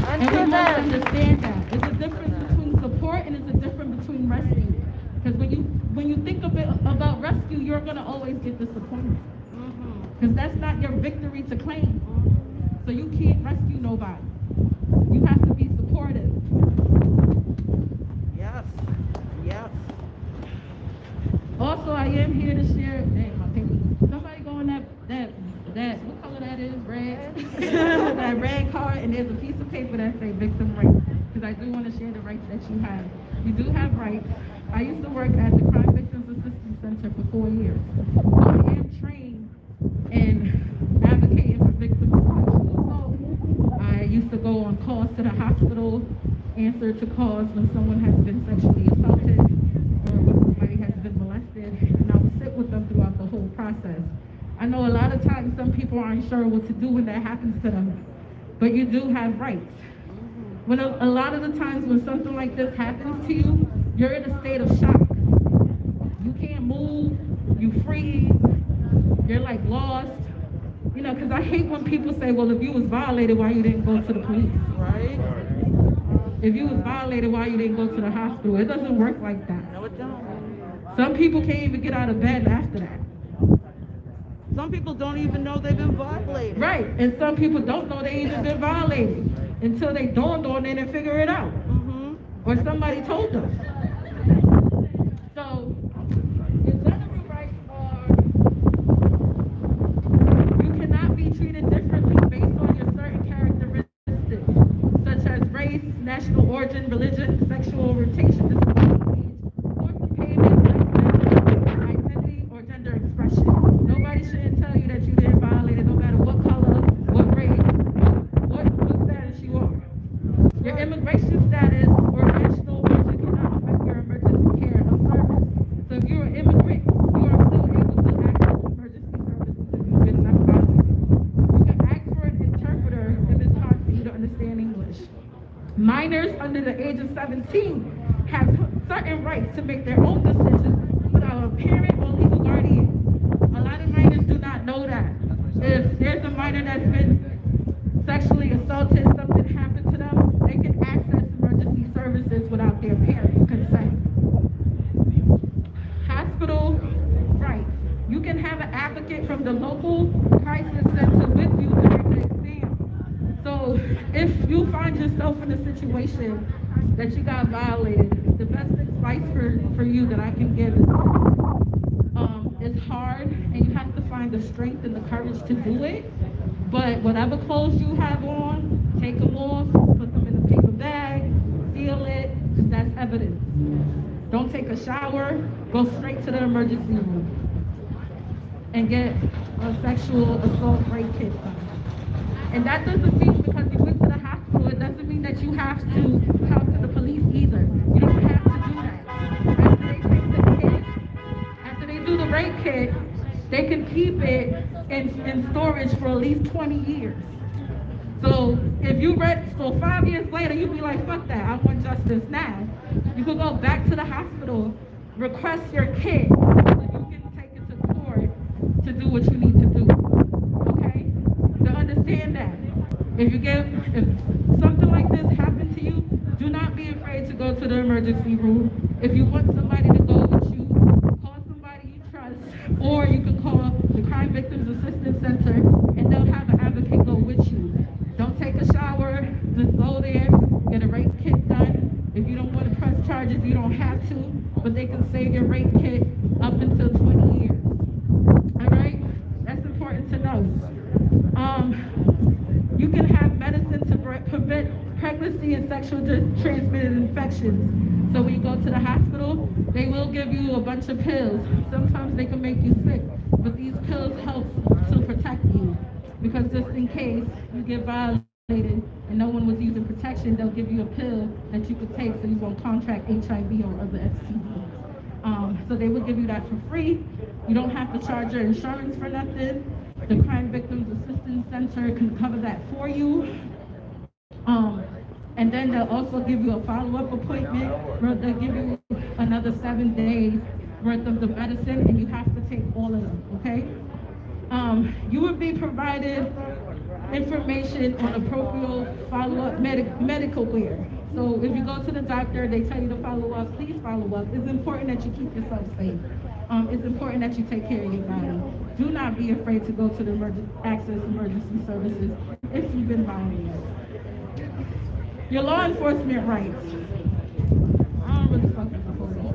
Speaker 2: And we must understand that. There's a difference between support and there's a difference between rescue. Because when you think about rescue, you're going to always get disappointed. Because that's not your victory to claim. So you can't rescue nobody. You have to be supportive.
Speaker 6: Yes. Yes.
Speaker 2: Also, I am here to share. Dang, my paper. Somebody go in that what color that is? Red. That red card, and there's a piece of paper that say victim rights. Because I do want to share the rights that you have. You do have rights. I used to work at the Crime Victims Assistance Center for 4 years. So I am trained in advocating for victims of sexual assault. I used to go on calls to the hospital, answer to calls when someone has been sexually assaulted or when somebody has been molested, and I would sit with them throughout the whole process. I know a lot of times some people aren't sure what to do when that happens to them, but you do have rights. When a lot of the times when something like this happens to you, you're in a state of shock. You can't move, you freeze, you're like lost. Because I hate when people say, well, if you was violated, why you didn't go to the police, right? If you was violated, why you didn't go to the hospital? It doesn't work like that.
Speaker 6: No, it don't.
Speaker 2: Some people can't even get out of bed after that.
Speaker 6: Some people don't even know they've been violated.
Speaker 2: Right, and some people don't know they even been violated until they dawned on it and figure it out. Or somebody told them. So, your general rights are, you cannot be treated differently based on your certain characteristics, such as race, national origin, religion, sexual orientation, disability, age, source of payment, sex, identity, or gender expression. Nobody shouldn't tell you that you didn't violate it, no matter what color, what race, what status you are. Your immigration status or national origin cannot affect your emergency care or service. So if you're an immigrant, you are still able to access emergency services if you've been left violated. You can ask for an interpreter if it's hard for you to understand English. Minors under the age of 17 have certain rights to make their own decisions without a parent or legal guardian. A lot of minors do not know that. If there's a minor that's been sexually assaulted, something happened to them, they can access emergency services without their parents' consent. Hospital rights. You can have an advocate from the local crisis center with you during the exam. So if you find yourself in a situation that you got violated, the best advice for you that I can give is it's hard and you have to find the strength and the courage to do it. But whatever clothes you have on, take them off, put them in a paper bag, seal it, because that's evidence. Don't take a shower, go straight to the emergency room and get a sexual assault rape kit done. And that doesn't mean because you went to the hospital, it doesn't mean that you have to talk to the police either. You don't have to do that. After they take the kit, after they do the rape kit, they can keep it in storage for at least 20 years. So if you read, so 5 years later, you'd be like, fuck that, I want justice now. You could go back to the hospital, request your kit, so you can take it to court to do what you need to do, okay? To understand that. If something like this happened to you, do not be afraid to go to the emergency room. If you want somebody to go with you, call somebody you trust, or you can call the Crime Victims Assistance Center, and they'll have an advocate go with you. Don't take a shower, just go there, get a rape kit done. If you don't want to press charges, you don't have to, but they can save your rape kit up until 20 years. All right? That's important to know. You can have medicine to prevent pregnancy and sexually transmitted infections. So when you go to the hospital, they will give you a bunch of pills. Sometimes they can make you sick, but these pills help to protect you. Because just in case you get violated and no one was using protection, they'll give you a pill that you could take so you won't contract HIV or other STDs. So they will give you that for free. You don't have to charge your insurance for nothing. The Crime Victims Assistance Center can cover that for you. And then they'll also give you a follow-up appointment where they'll give you another 7 days worth of the medicine, and you have to take all of them, okay? You will be provided information on appropriate follow-up medical care. So if you go to the doctor, they tell you to follow up, please follow up. It's important that you keep yourself safe. It's important that you take care of your body. Do not be afraid to go to the access emergency services if you've been violated. Your law enforcement rights. I don't really fuck with the police.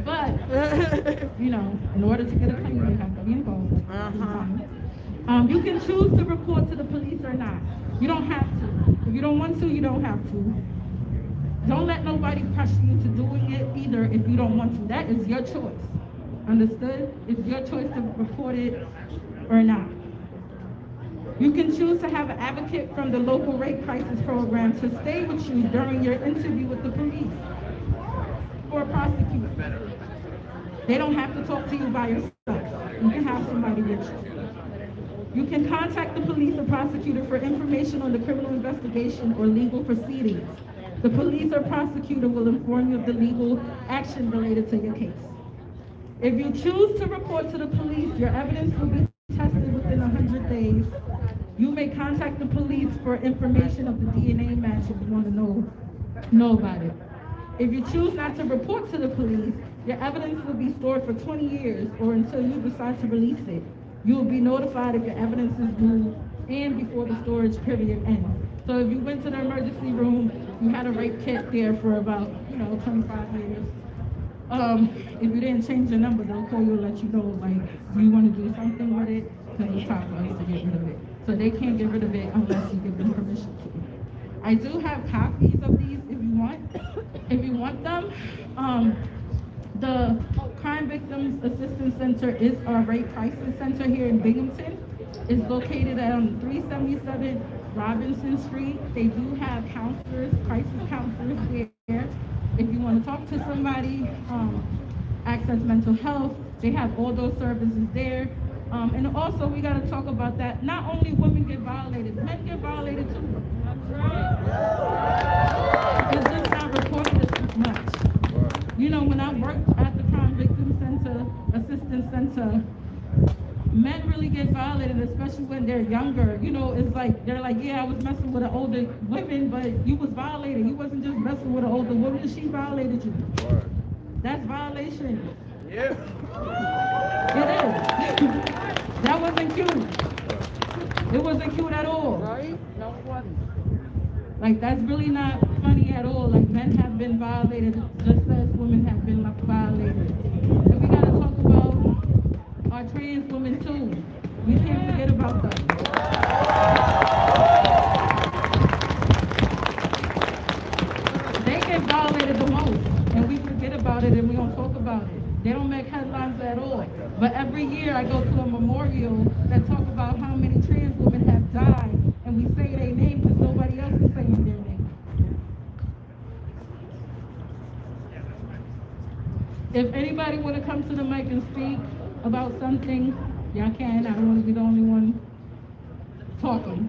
Speaker 2: But, you know, in order to get a claim, you have to be involved. You can choose to report to the police or not. You don't have to. If you don't want to, you don't have to. Don't let nobody pressure you to doing it either if you don't want to. That is your choice. Understood? It's your choice to report it or not. You can choose to have an advocate from the local rape crisis program to stay with you during your interview with the police or prosecutor. They don't have to talk to you by yourself. You can have somebody with you. You can contact the police or prosecutor for information on the criminal investigation or legal proceedings. The police or prosecutor will inform you of the legal action related to your case. If you choose to report to the police, your evidence will be tested within 100 days. You may contact the police for information of the DNA match if you want to know about it. If you choose not to report to the police, your evidence will be stored for 20 years or until you decide to release it. You will be notified if your evidence is moved and before the storage period ends. So if you went to the emergency room, you had a rape kit there for about, 25 years. If you didn't change your number, they'll call you and let you know, like, do you want to do something with it? Because it's time for us to get rid of it. So they can't get rid of it unless you give them permission to. I do have copies of these if you want. If you want them, the Crime Victims Assistance Center is our rape crisis center here in Binghamton. It's located at 377 Robinson Street. They do have counselors, crisis counselors there. If you want to talk to somebody, access mental health, they have all those services there. And also we got to talk about that. Not only women get violated, men get violated too. It's just not reported as much. When I worked at the Crime Victim Center, Assistance Center, men really get violated, especially when they're younger. It's like, they're like, yeah, I was messing with an older woman, but you was violated. You wasn't just messing with an older woman, she violated you. That's violation.
Speaker 7: Yeah.
Speaker 2: It is. That wasn't cute. It wasn't cute at all.
Speaker 6: Right? No one.
Speaker 2: Like, that's really not funny at all. Like, men have been violated just as women have been violated. And we gotta talk about our trans women too. We can't forget about them. They get violated the most, and we forget about it and we don't talk about it. They don't make headlines at all. But every year I go to a memorial that talk about how many trans women have died, and we say their name because nobody else is saying their name. If anybody want to come to the mic and speak about something, y'all can. I don't want to be the only one. talking.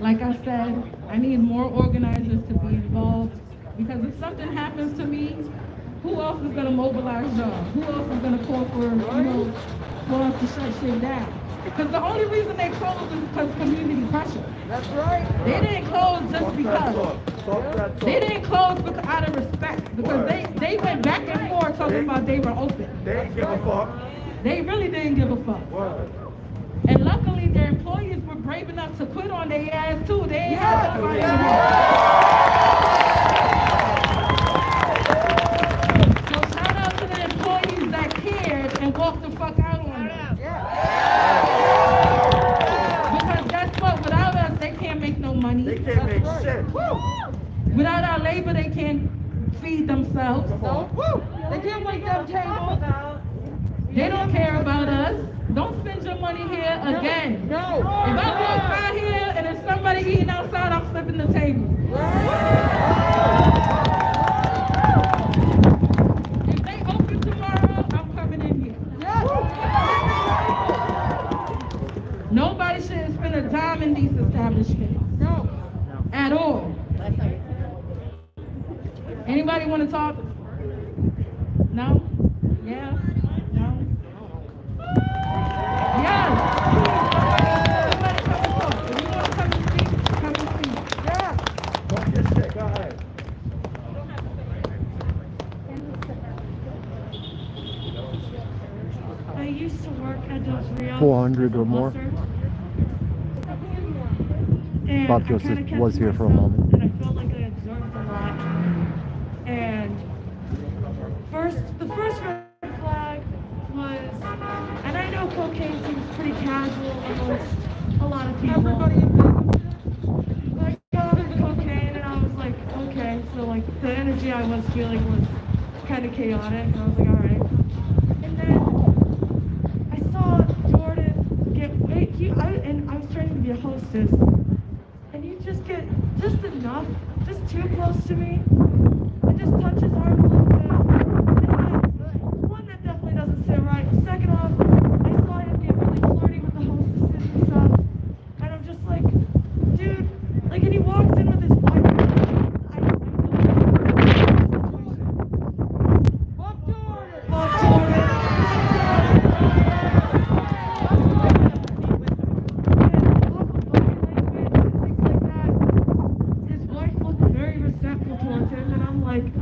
Speaker 2: Like I said, I need more organizers to be involved, because if something happens to me, who else is gonna mobilize y'all? Who else is gonna call for, for us to shut shit down? Because the only reason they closed is because of community pressure.
Speaker 6: That's right.
Speaker 2: They didn't close just because. They didn't close because out of respect, because they went back and forth talking about they were open.
Speaker 7: They didn't give a fuck.
Speaker 2: They really didn't give a fuck.
Speaker 7: Word.
Speaker 2: And luckily their employees were brave enough to quit on their ass too. They ain't have to fight anymore. So shout out to the employees that cared and walked the fuck out on them. Because guess what? Without us, they can't make no money.
Speaker 7: They can't make shit.
Speaker 2: Without our labor, they can't feed themselves.
Speaker 6: They can't wait them tables.
Speaker 2: They don't care about us. Don't spend your money here again.
Speaker 6: No.
Speaker 2: If I walk by here and there's somebody eating outside, I'm flipping the table. If they open tomorrow, I'm coming in here. Nobody should spend a dime in these establishments.
Speaker 6: No.
Speaker 2: At all. Anybody want to talk? No? Yeah? No? Yes! Somebody come and talk. If you want to come and speak, come and speak.
Speaker 6: Yeah.
Speaker 7: Fuck this shit. Go ahead.
Speaker 8: I used to work at Dos Rios.
Speaker 1: 400 or more.
Speaker 8: And
Speaker 1: Bob
Speaker 8: I
Speaker 1: Joseph
Speaker 8: kinda kept
Speaker 1: was
Speaker 8: to
Speaker 1: here for a
Speaker 8: myself,
Speaker 1: moment.
Speaker 8: And I felt like I observed a lot. And the first red flag was, and I know cocaine seems pretty casual amongst a lot of people.
Speaker 6: Everybody in Binghamton.
Speaker 8: I got on cocaine and I was like, okay, so like the energy I was feeling was kind of chaotic, and I was like, all right. And then I saw Jordan get, and I was training to be a hostess, and you just get just enough, just too close to me, and just touch his arm a little bit. And one, that definitely doesn't sit right. Second off, I saw him get really flirty with the hostesses and stuff, and I'm just like, dude, like, and he walks in with his wife.
Speaker 6: Fuck Jordan.
Speaker 8: Fuck Jordan.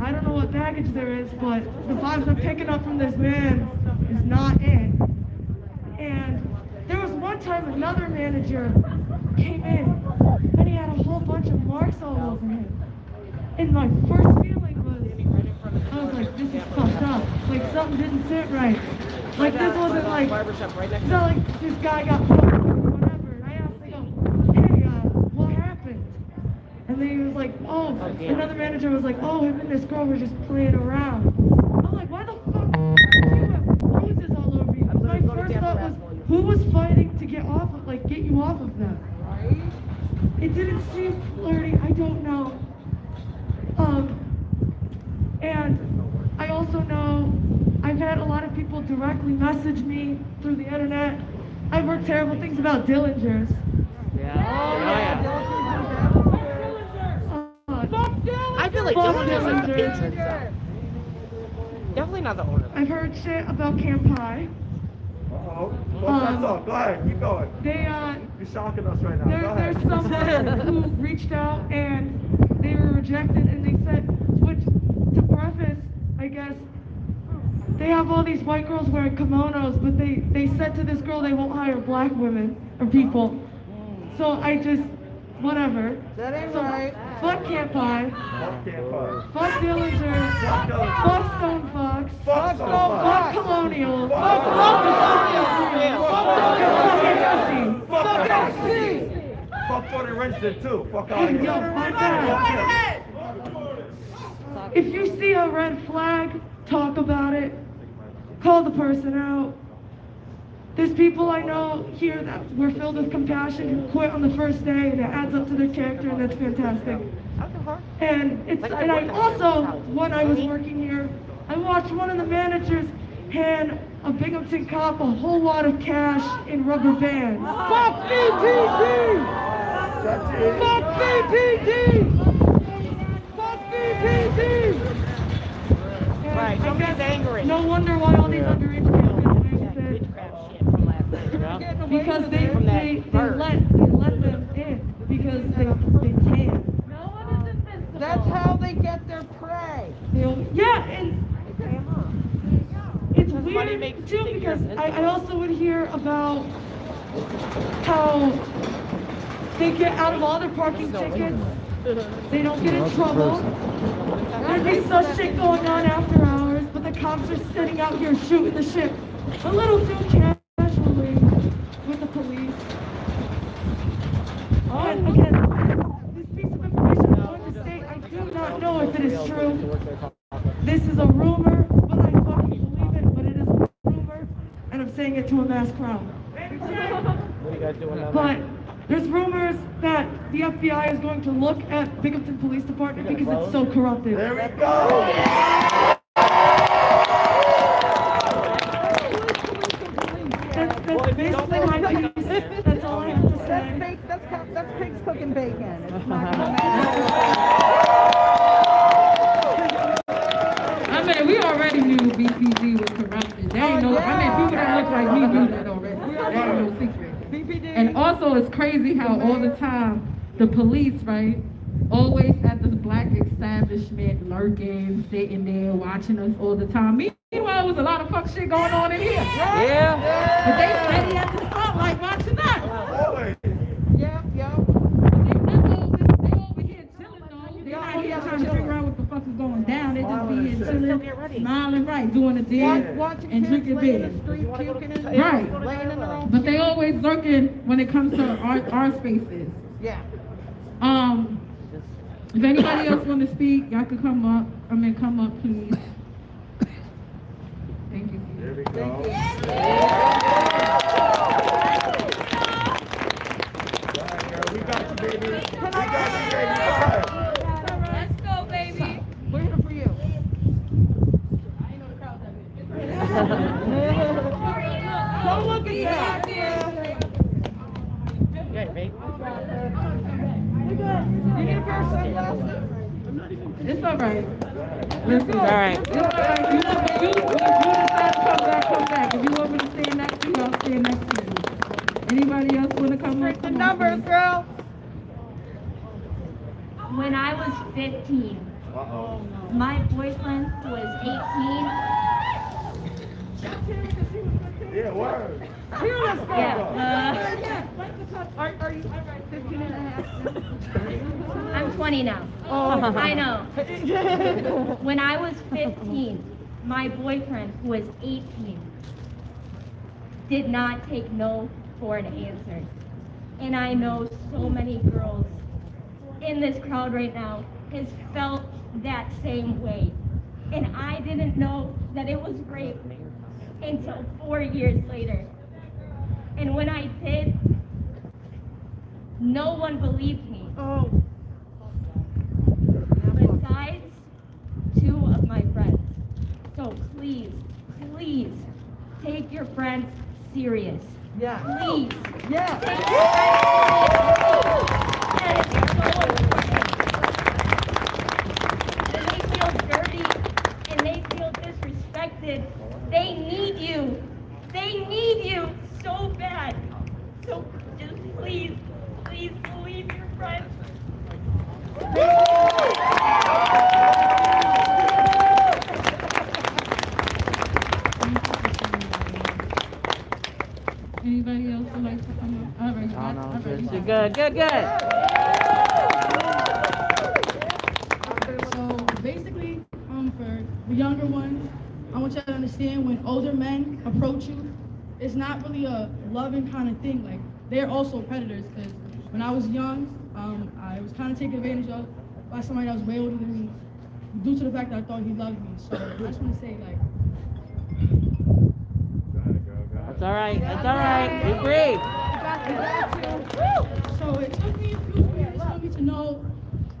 Speaker 8: I don't know what baggage there is, but the vibes I'm picking up from this man is not it. And there was one time another manager came in and he had a whole bunch of marks all over him. And my first feeling was, I was like, this is fucked up. Like something didn't sit right. Like this wasn't like, it's not like this guy got fucked or whatever. And I asked him, hey, what happened? And then he was like, oh, another manager was like, oh, him and this girl were just playing around. I'm like, why the fuck do you have bruises all over you? My first thought was, who was fighting to get off of, like, get you off of them? It didn't seem flirty, I don't know. And I also know I've had a lot of people directly message me through the internet. I've heard terrible things about Dillingers.
Speaker 9: I feel like Dillinger's is the entrance though. Definitely not the owner.
Speaker 8: I've heard shit about Camp High.
Speaker 7: Uh-oh. That's all. Go ahead. Keep going. You're shocking us right now. Go ahead.
Speaker 8: There's someone who reached out and they were rejected, and they said, which, to preface, I guess, they have all these white girls wearing kimonos, but they said to this girl they won't hire black women or people. So I just, whatever.
Speaker 6: That ain't right.
Speaker 8: Fuck Camp High.
Speaker 7: Fuck Camp High.
Speaker 8: Fuck Dillinger.
Speaker 7: Fuck Dillinger.
Speaker 8: Fuck Stone Fox.
Speaker 7: Fuck Stone Fox.
Speaker 8: Fuck Colonial.
Speaker 7: Fuck
Speaker 6: Fuck SC.
Speaker 7: Fuck 40 Renton too. Fuck out of here.
Speaker 8: Yo, fuck that. If you see a red flag, talk about it. Call the person out. There's people I know here that were filled with compassion who quit on the first day, and it adds up to their character, and that's fantastic. And I also, when I was working here, I watched one of the managers hand a Binghamton cop a whole lot of cash in rubber bands.
Speaker 6: Fuck BPD! Fuck BPD! Fuck BPD!
Speaker 9: Right, somebody's angry.
Speaker 8: No wonder why all these underage kids get arrested.
Speaker 9: Witchcraft shit from last night.
Speaker 3: Yeah.
Speaker 8: Because they
Speaker 9: From that
Speaker 8: let
Speaker 9: bird.
Speaker 8: them in because they can.
Speaker 2: No one is invincible.
Speaker 6: That's how they get their prey.
Speaker 8: Yeah, and it's
Speaker 9: money
Speaker 8: weird
Speaker 9: makes you
Speaker 8: too
Speaker 9: think you're
Speaker 8: because I
Speaker 9: invincible.
Speaker 8: also would hear about how they get out of all their parking tickets. They don't get in trouble. There'd be such shit going on after hours, but the cops are sitting out here shooting the shit a little too casually with the police. And again, this piece of information I'm going to say, I do not know if it is true. This is a rumor, but I fucking believe it, but it is a rumor, and I'm saying it to a mass crowd.
Speaker 9: What are you guys doing now?
Speaker 8: But there's rumors that the FBI is going to look at Binghamton Police Department because it's so corrupted.
Speaker 7: There we go.
Speaker 8: That's basically my piece. That's all I have to
Speaker 6: That's
Speaker 8: say.
Speaker 6: fake, that's pigs cooking bacon. It's not
Speaker 2: I mean, we already knew BPD was corrupted. There ain't no, I mean, people that look like me knew that already. There ain't no secret.
Speaker 6: BPD.
Speaker 2: And also, it's crazy how all the time the police, right, always at this black establishment lurking, sitting there, watching us all the time. Meanwhile, there was a lot of fuck shit going on in here.
Speaker 9: Yeah.
Speaker 2: But they steady at the spotlight watching us.
Speaker 7: Always.
Speaker 6: Yeah.
Speaker 2: They over here chilling though. They're not here trying to figure out what the fuck is going down. They just be here chilling, smiling, right, doing a dance
Speaker 6: Watching
Speaker 2: and
Speaker 6: kids
Speaker 2: drinking
Speaker 6: laying in
Speaker 2: beer.
Speaker 6: the street, puking in
Speaker 2: Right.
Speaker 6: laying in their own.
Speaker 2: But they always lurking when it comes to our spaces.
Speaker 6: Yeah.
Speaker 2: If anybody else want to speak, y'all could come up. Come up, please. Thank you.
Speaker 7: There we go. We got you, baby. We got you, baby.
Speaker 4: Let's go, baby.
Speaker 6: We're here for you. Don't look at that.
Speaker 9: Yeah, mate.
Speaker 6: You need a pair of sunglasses?
Speaker 2: It's all right. Let's go.
Speaker 9: All right.
Speaker 2: It's all right. You decide to come back. If you want me to stand next to you, I'll stand next to you. Anybody else want to come up?
Speaker 6: The numbers, girl.
Speaker 10: When I was 15, my boyfriend was 18.
Speaker 7: Yeah, word.
Speaker 6: Here, let's go.
Speaker 10: Yeah,
Speaker 6: Are you 15 and a half?
Speaker 10: I'm 20 now.
Speaker 6: Oh,
Speaker 10: I know. When I was 15, my boyfriend, who was 18, did not take no for an answer. And I know so many girls in this crowd right now has felt that same way. And I didn't know that it was rape until 4 years later. And when I did, no one believed me.
Speaker 6: Oh.
Speaker 10: Besides 2 of my friends. So please, please, take your friends serious.
Speaker 6: Yeah.
Speaker 10: Please.
Speaker 6: Yeah.
Speaker 10: Take your friends serious. And it's so important. When they feel dirty and they feel disrespected, they need you. They need you so bad. So just please, please believe your friends.
Speaker 2: Anybody else would like to come up? All right, all right.
Speaker 9: Good.
Speaker 11: So basically, for the younger ones, I want y'all to understand when older men approach you, it's not really a loving kind of thing. Like, they're also predators, because when I was young, I was kind of taken advantage of by somebody that was way older than me due to the fact that I thought he loved me. So I just want to say, like,
Speaker 9: That's all right. Be brave.
Speaker 11: so it took me a few years for me to know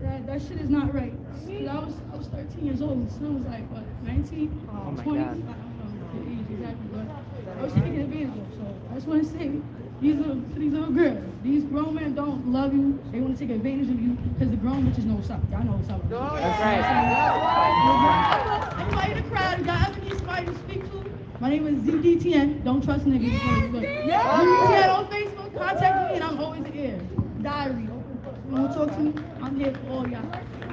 Speaker 11: that that shit is not right. 'Cause I was 13 years old, and son was like, what, 19?
Speaker 9: Oh my
Speaker 11: 20?
Speaker 9: God.
Speaker 11: I don't know. age exactly, but I was taking advantage of. So I just want to say, these little girls, these grown men don't love you. They want to take advantage of you because the grown bitches know what's up. Y'all know what's up.
Speaker 9: That's right.
Speaker 11: Everybody in the crowd, if y'all ever need somebody to speak to, my name is ZDTN. Don't trust niggas. ZDTN on Facebook. Contact me, and I'm always here. Diary. You want to talk to me? I'm here for all y'all.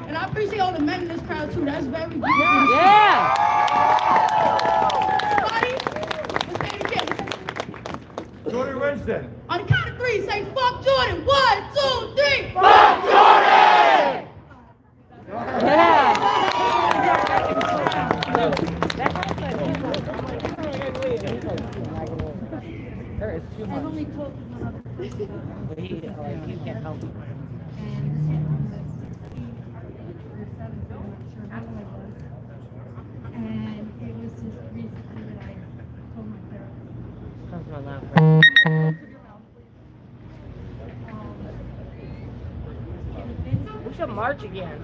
Speaker 11: And I appreciate all the men in this crowd too. That's very beautiful.
Speaker 9: Yeah.
Speaker 11: Everybody, let's take a kiss.
Speaker 7: Jordan Winston.
Speaker 11: On the count of three, say fuck Jordan. 1, 2, 3.
Speaker 4: Fuck Jordan!
Speaker 9: Yeah. There is too much.
Speaker 10: I've only told one other person.
Speaker 9: You can't help it.
Speaker 10: And it was just recently that I told my therapist.
Speaker 9: Comes my lap. We should march again.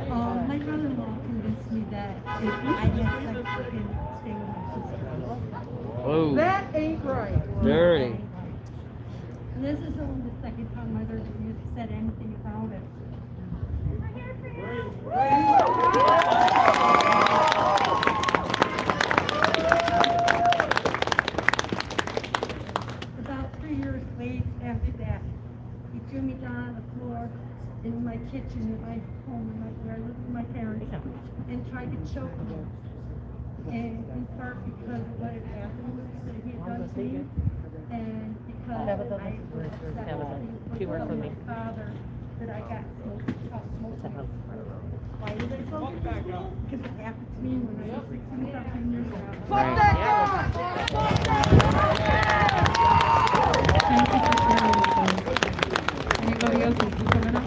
Speaker 10: My brother-in-law convinced me that if I had sex, I could stay with my sister.
Speaker 3: Whoa.
Speaker 6: That ain't right.
Speaker 3: Dirty.
Speaker 10: And this is only the second time I've ever said anything about it. About 3 years late after that, he threw me down on the floor in my kitchen in my home, where I lived with my parents, and tried to choke me. And in part because of what had happened that he had done to me, and because I was upset with my father that I got smoking. Why did I smoke? Because it happened to me when I was 16, 17 years old.
Speaker 6: Fuck that guy!
Speaker 2: Anybody else who's coming up?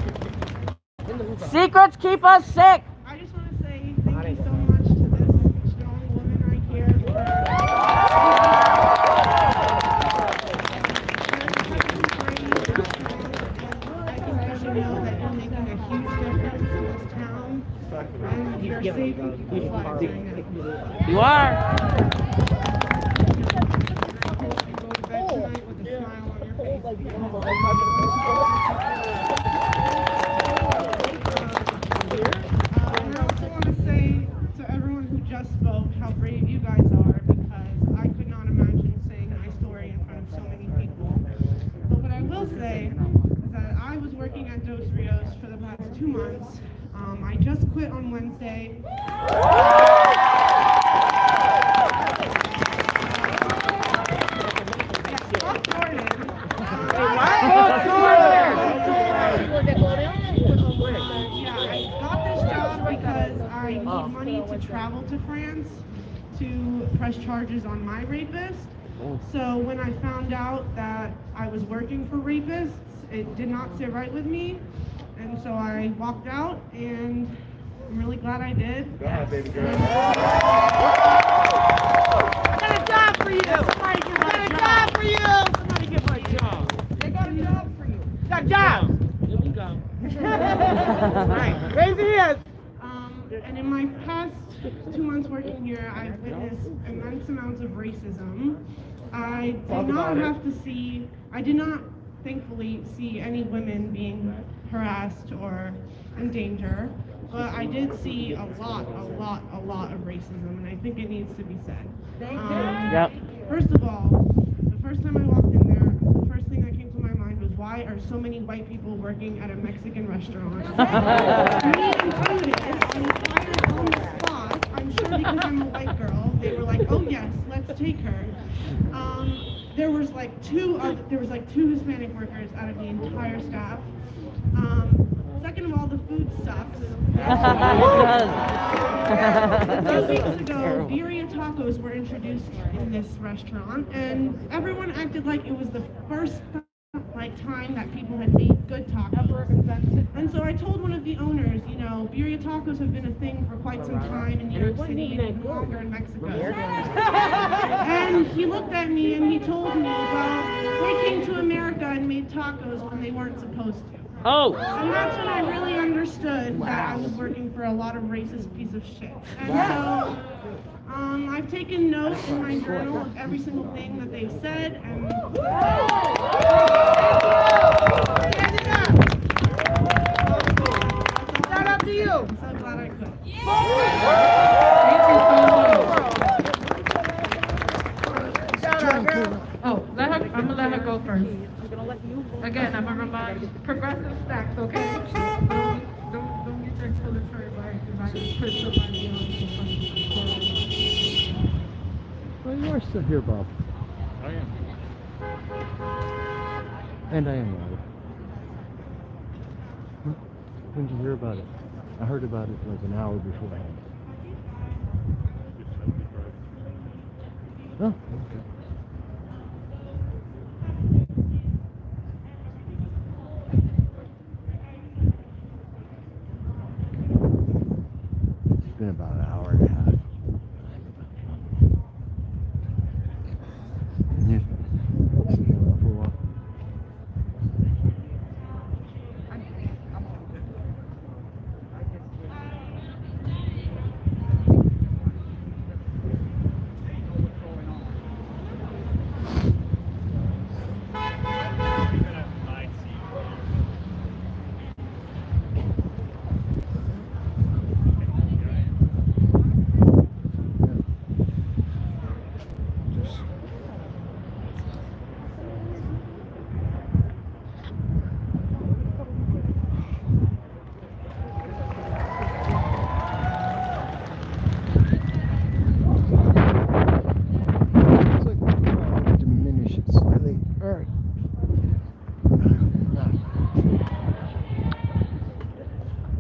Speaker 9: Secrets keep us sick.
Speaker 6: I just want to say thank you so much to this strong woman right here for I think you should know that you're making a huge difference in this town, and you're saving people's lives right now.
Speaker 9: You are.
Speaker 6: You go to bed tonight with a smile on your face. And I also want to say to everyone who just spoke how brave you guys are, because I could not imagine saying my story in front of so many people. But what I will say is that I was working at Dos Rios for the past 2 months. I just quit on Wednesday. Fuck Jordan. Yeah, I got this job because I need money to travel to France to press charges on my rapist. So when I found out that I was working for rapists, it did not sit right with me. And so I walked out, and I'm really glad I did.
Speaker 7: Go ahead, baby girl.
Speaker 9: I got a job for you. Somebody give my job for you. Somebody give my job.
Speaker 6: They got a job for you.
Speaker 9: Got a job. Here we go. Right. Raise your hands.
Speaker 6: And in my past 2 months working here, I've witnessed immense amounts of racism. I did not thankfully see any women being harassed or in danger, but I did see a lot of racism, and I think it needs to be said.
Speaker 9: Yep.
Speaker 6: First of all, the first time I walked in there, the first thing that came to my mind was, why are so many white people working at a Mexican restaurant? Me included, and hired on the spot, I'm sure because I'm a white girl, they were like, oh yes, let's take her. There was like two Hispanic workers out of the entire staff. Second of all, the food sucks. A few weeks ago, birria tacos were introduced in this restaurant, and everyone acted like it was the first time that people had made good tacos. And so I told one of the owners, birria tacos have been a thing for quite some time in New York City and no longer in Mexico. And he looked at me and he told me, well, they came to America and made tacos when they weren't supposed to.
Speaker 3: Oh!
Speaker 6: And that's when I really understood that I was working for a lot of racist piece of shit. And so, I've taken notes in my journal of every single thing that they said, and
Speaker 9: Shout out to you.
Speaker 6: I'm so glad I could.
Speaker 9: Shout out, girl.
Speaker 2: Oh, I'm gonna let her go first. Again, I'm gonna remind progressive stacks, okay? Don't get your children hurt if I just put somebody on.
Speaker 1: Well, you are still here, Bob.
Speaker 3: I am.
Speaker 1: And I am live. When did you hear about it? I heard about it like an hour beforehand. Oh, okay. It's been about an hour and a half. You sitting around for a while?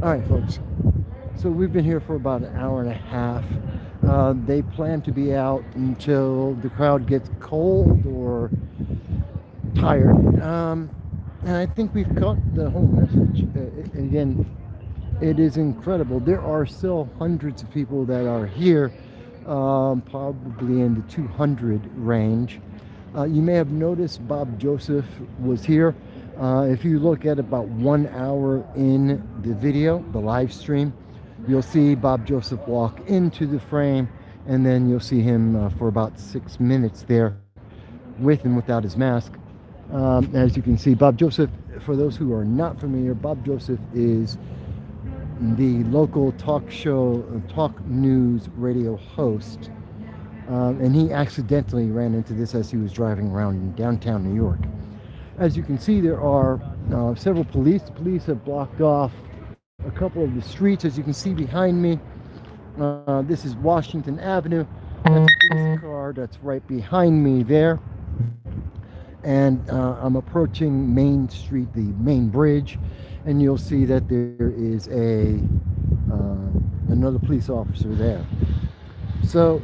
Speaker 1: All right, folks. So we've been here for about an hour and a half. They plan to be out until the crowd gets cold or tired. And I think we've caught the whole message. Again, it is incredible. There are still hundreds of people that are here, probably in the 200 range. You may have noticed Bob Joseph was here. If you look at about 1 hour in the video, the live stream, you'll see Bob Joseph walk into the frame, and then you'll see him for about 6 minutes there with and without his mask. As you can see, Bob Joseph, for those who are not familiar, Bob Joseph is the local talk show, talk news radio host. And he accidentally ran into this as he was driving around in downtown New York. As you can see, there are several police. The police have blocked off a couple of the streets, as you can see behind me. This is Washington Avenue. That's a police car that's right behind me there. And I'm approaching Main Street, the main bridge, and you'll see that there is another police officer there. So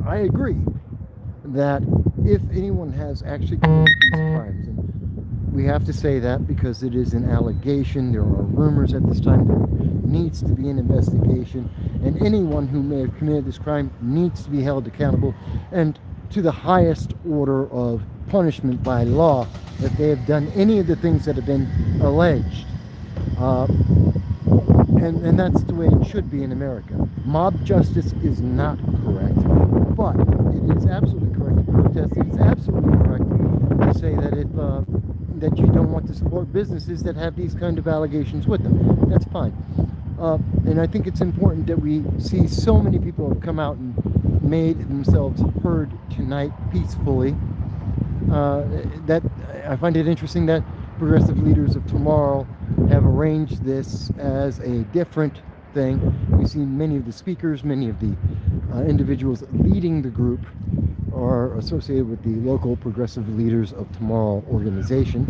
Speaker 1: I agree that if anyone has actually committed these crimes, and we have to say that because it is an allegation, there are rumors at this time, there needs to be an investigation, and anyone who may have committed this crime needs to be held accountable and to the highest order of punishment by law if they have done any of the things that have been alleged. And that's the way it should be in America. Mob justice is not correct, but it is absolutely correct to protest. It is absolutely correct to say that if that you don't want to support businesses that have these kind of allegations with them. That's fine. And I think it's important that we see so many people have come out and made themselves heard tonight peacefully. That I find it interesting that Progressive Leaders of Tomorrow have arranged this as a different thing. We've seen many of the speakers, many of the individuals leading the group are associated with the local Progressive Leaders of Tomorrow organization.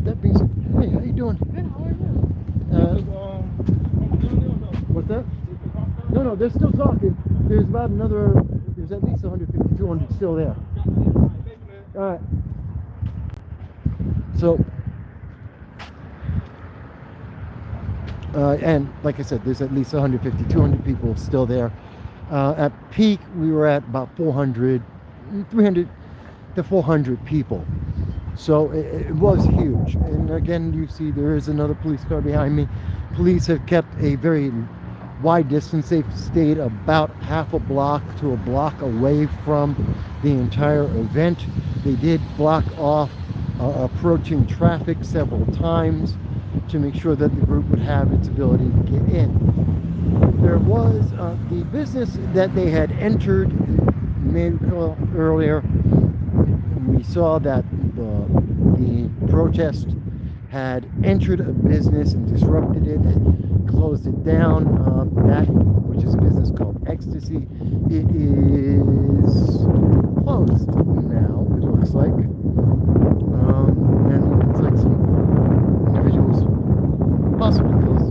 Speaker 1: That being said, hey, how you doing?
Speaker 8: Good, how are you?
Speaker 1: What's that? No, they're still talking. There's about there's at least 150, 200 still there. All right. So, and like I said, there's at least 150, 200 people still there. At peak, we were at about 300 to 400 people. So it was huge. And again, you see there is another police car behind me. Police have kept a very wide distance. They've stayed about half a block to a block away from the entire event. They did block off approaching traffic several times to make sure that the group would have its ability to get in. There was the business that they had entered, you may recall earlier, we saw that the protest had entered a business and disrupted it and closed it down. That, which is a business called Ecstasy, it is closed now, it looks like. And it's like some individuals possibly closed.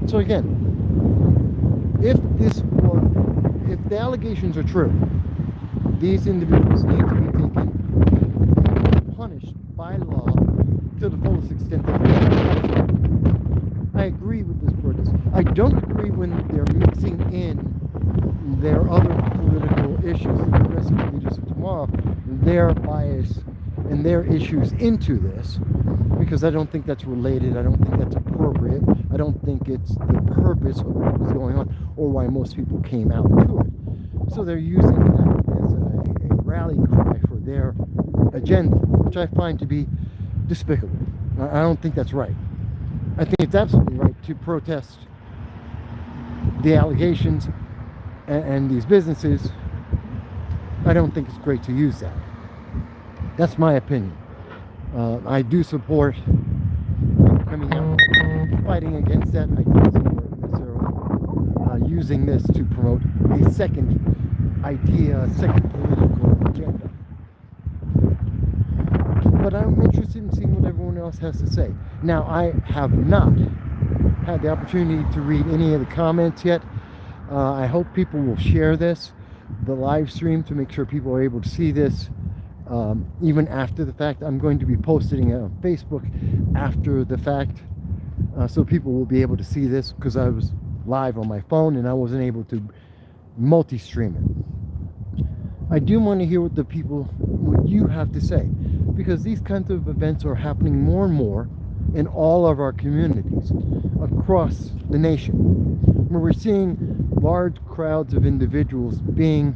Speaker 1: So again, if the allegations are true, these individuals need to be taken and punished by law to the fullest extent that they can. I agree with this protest. I don't agree when they're mixing in their other political issues, the progressive leaders of tomorrow, their bias and their issues into this, because I don't think that's related. I don't think that's appropriate. I don't think it's the purpose of what was going on or why most people came out to it. So they're using that as a rally cry for their agenda, which I find to be despicable. I don't think that's right. I think it's absolutely right to protest the allegations and these businesses. I don't think it's great to use that. That's my opinion. I do support coming out fighting against that. I don't support necessarily using this to promote a second idea, a second political agenda. But I'm interested in seeing what everyone else has to say. Now, I have not had the opportunity to read any of the comments yet. I hope people will share this, the live stream, to make sure people are able to see this even after the fact. I'm going to be posting it on Facebook after the fact, so people will be able to see this, because I was live on my phone and I wasn't able to multi-stream it. I do want to hear what you have to say, because these kinds of events are happening more and more in all of our communities across the nation, where we're seeing large crowds of individuals being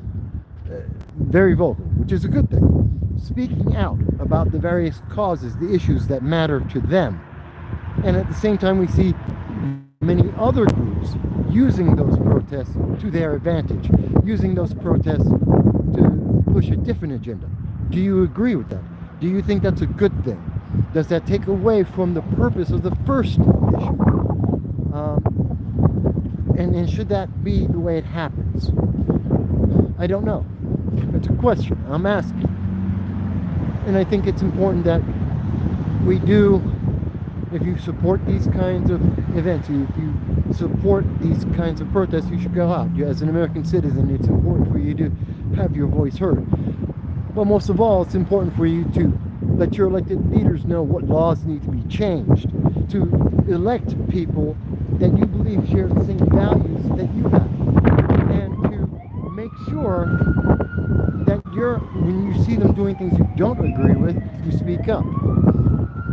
Speaker 1: very vocal, which is a good thing, speaking out about the various causes, the issues that matter to them. And at the same time, we see many other groups using those protests to their advantage, using those protests to push a different agenda. Do you agree with that? Do you think that's a good thing? Does that take away from the purpose of the first issue? And should that be the way it happens? I don't know. It's a question I'm asking. And I think it's important that we do, if you support these kinds of events, if you support these kinds of protests, you should go out. As an American citizen, it's important for you to have your voice heard. But most of all, it's important for you to let your elected leaders know what laws need to be changed, to elect people that you believe share the same values that you have, and to make sure that when you see them doing things you don't agree with, you speak up.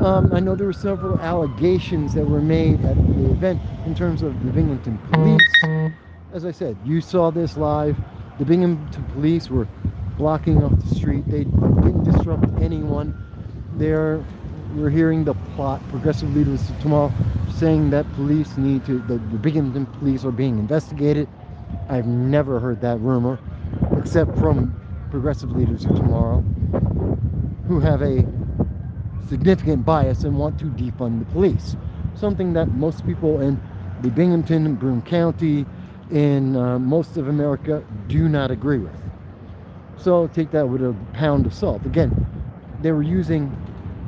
Speaker 1: I know there were several allegations that were made at the event in terms of the Binghamton police. As I said, you saw this live. The Binghamton police were blocking off the street. They didn't disrupt anyone. We're hearing the plot, progressive leaders of tomorrow, saying that the Binghamton police are being investigated. I've never heard that rumor, except from progressive leaders of tomorrow, who have a significant bias and want to defund the police. Something that most people in the Binghamton and Broome County, in most of America, do not agree with. So take that with a pound of salt. Again, they were using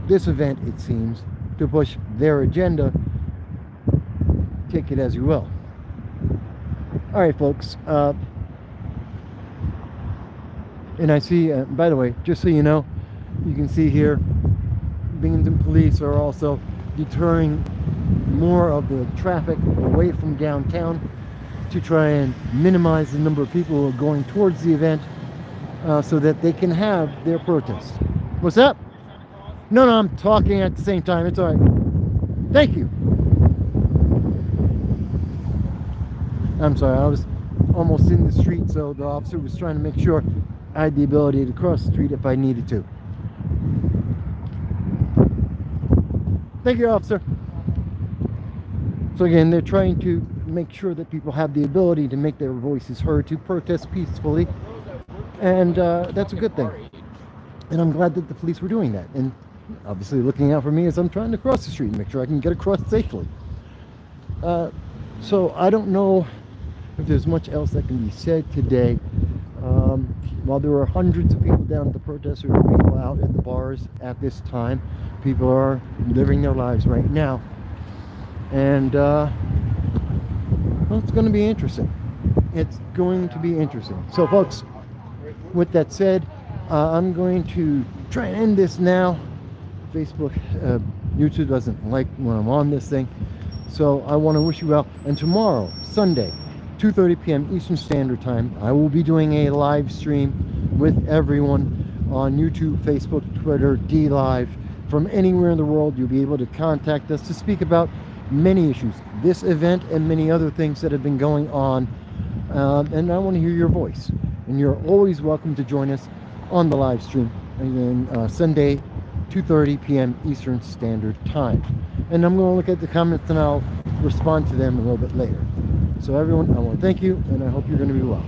Speaker 1: this event, it seems, to push their agenda. Take it as you will. All right, folks. And I see, by the way, just so you know, you can see here, Binghamton police are also deterring more of the traffic away from downtown to try and minimize the number of people who are going towards the event. so that they can have their protest. What's up? No, I'm talking at the same time. It's all right. Thank you. I'm sorry, I was almost in the street, so the officer was trying to make sure I had the ability to cross the street if I needed to. Thank you, officer. So again, they're trying to make sure that people have the ability to make their voices heard, to protest peacefully, and that's a good thing. And I'm glad that the police were doing that, and obviously looking out for me as I'm trying to cross the street and make sure I can get across safely. So I don't know if there's much else that can be said today. While there were hundreds of people down at the protest, there were people out at the bars at this time. People are living their lives right now. And, well, it's going to be interesting. It's going to be interesting. So, folks, with that said, I'm going to try and end this now. Facebook, YouTube doesn't like when I'm on this thing. So I want to wish you well. And tomorrow, Sunday, 2:30 p.m. Eastern Standard Time, I will be doing a live stream with everyone on YouTube, Facebook, Twitter, DLive. From anywhere in the world, you'll be able to contact us to speak about many issues, this event and many other things that have been going on. And I want to hear your voice. And you're always welcome to join us on the live stream. Again, Sunday, 2:30 p.m. Eastern Standard Time. And I'm going to look at the comments and I'll respond to them a little bit later. So everyone, I want to thank you, and I hope you're going to be well.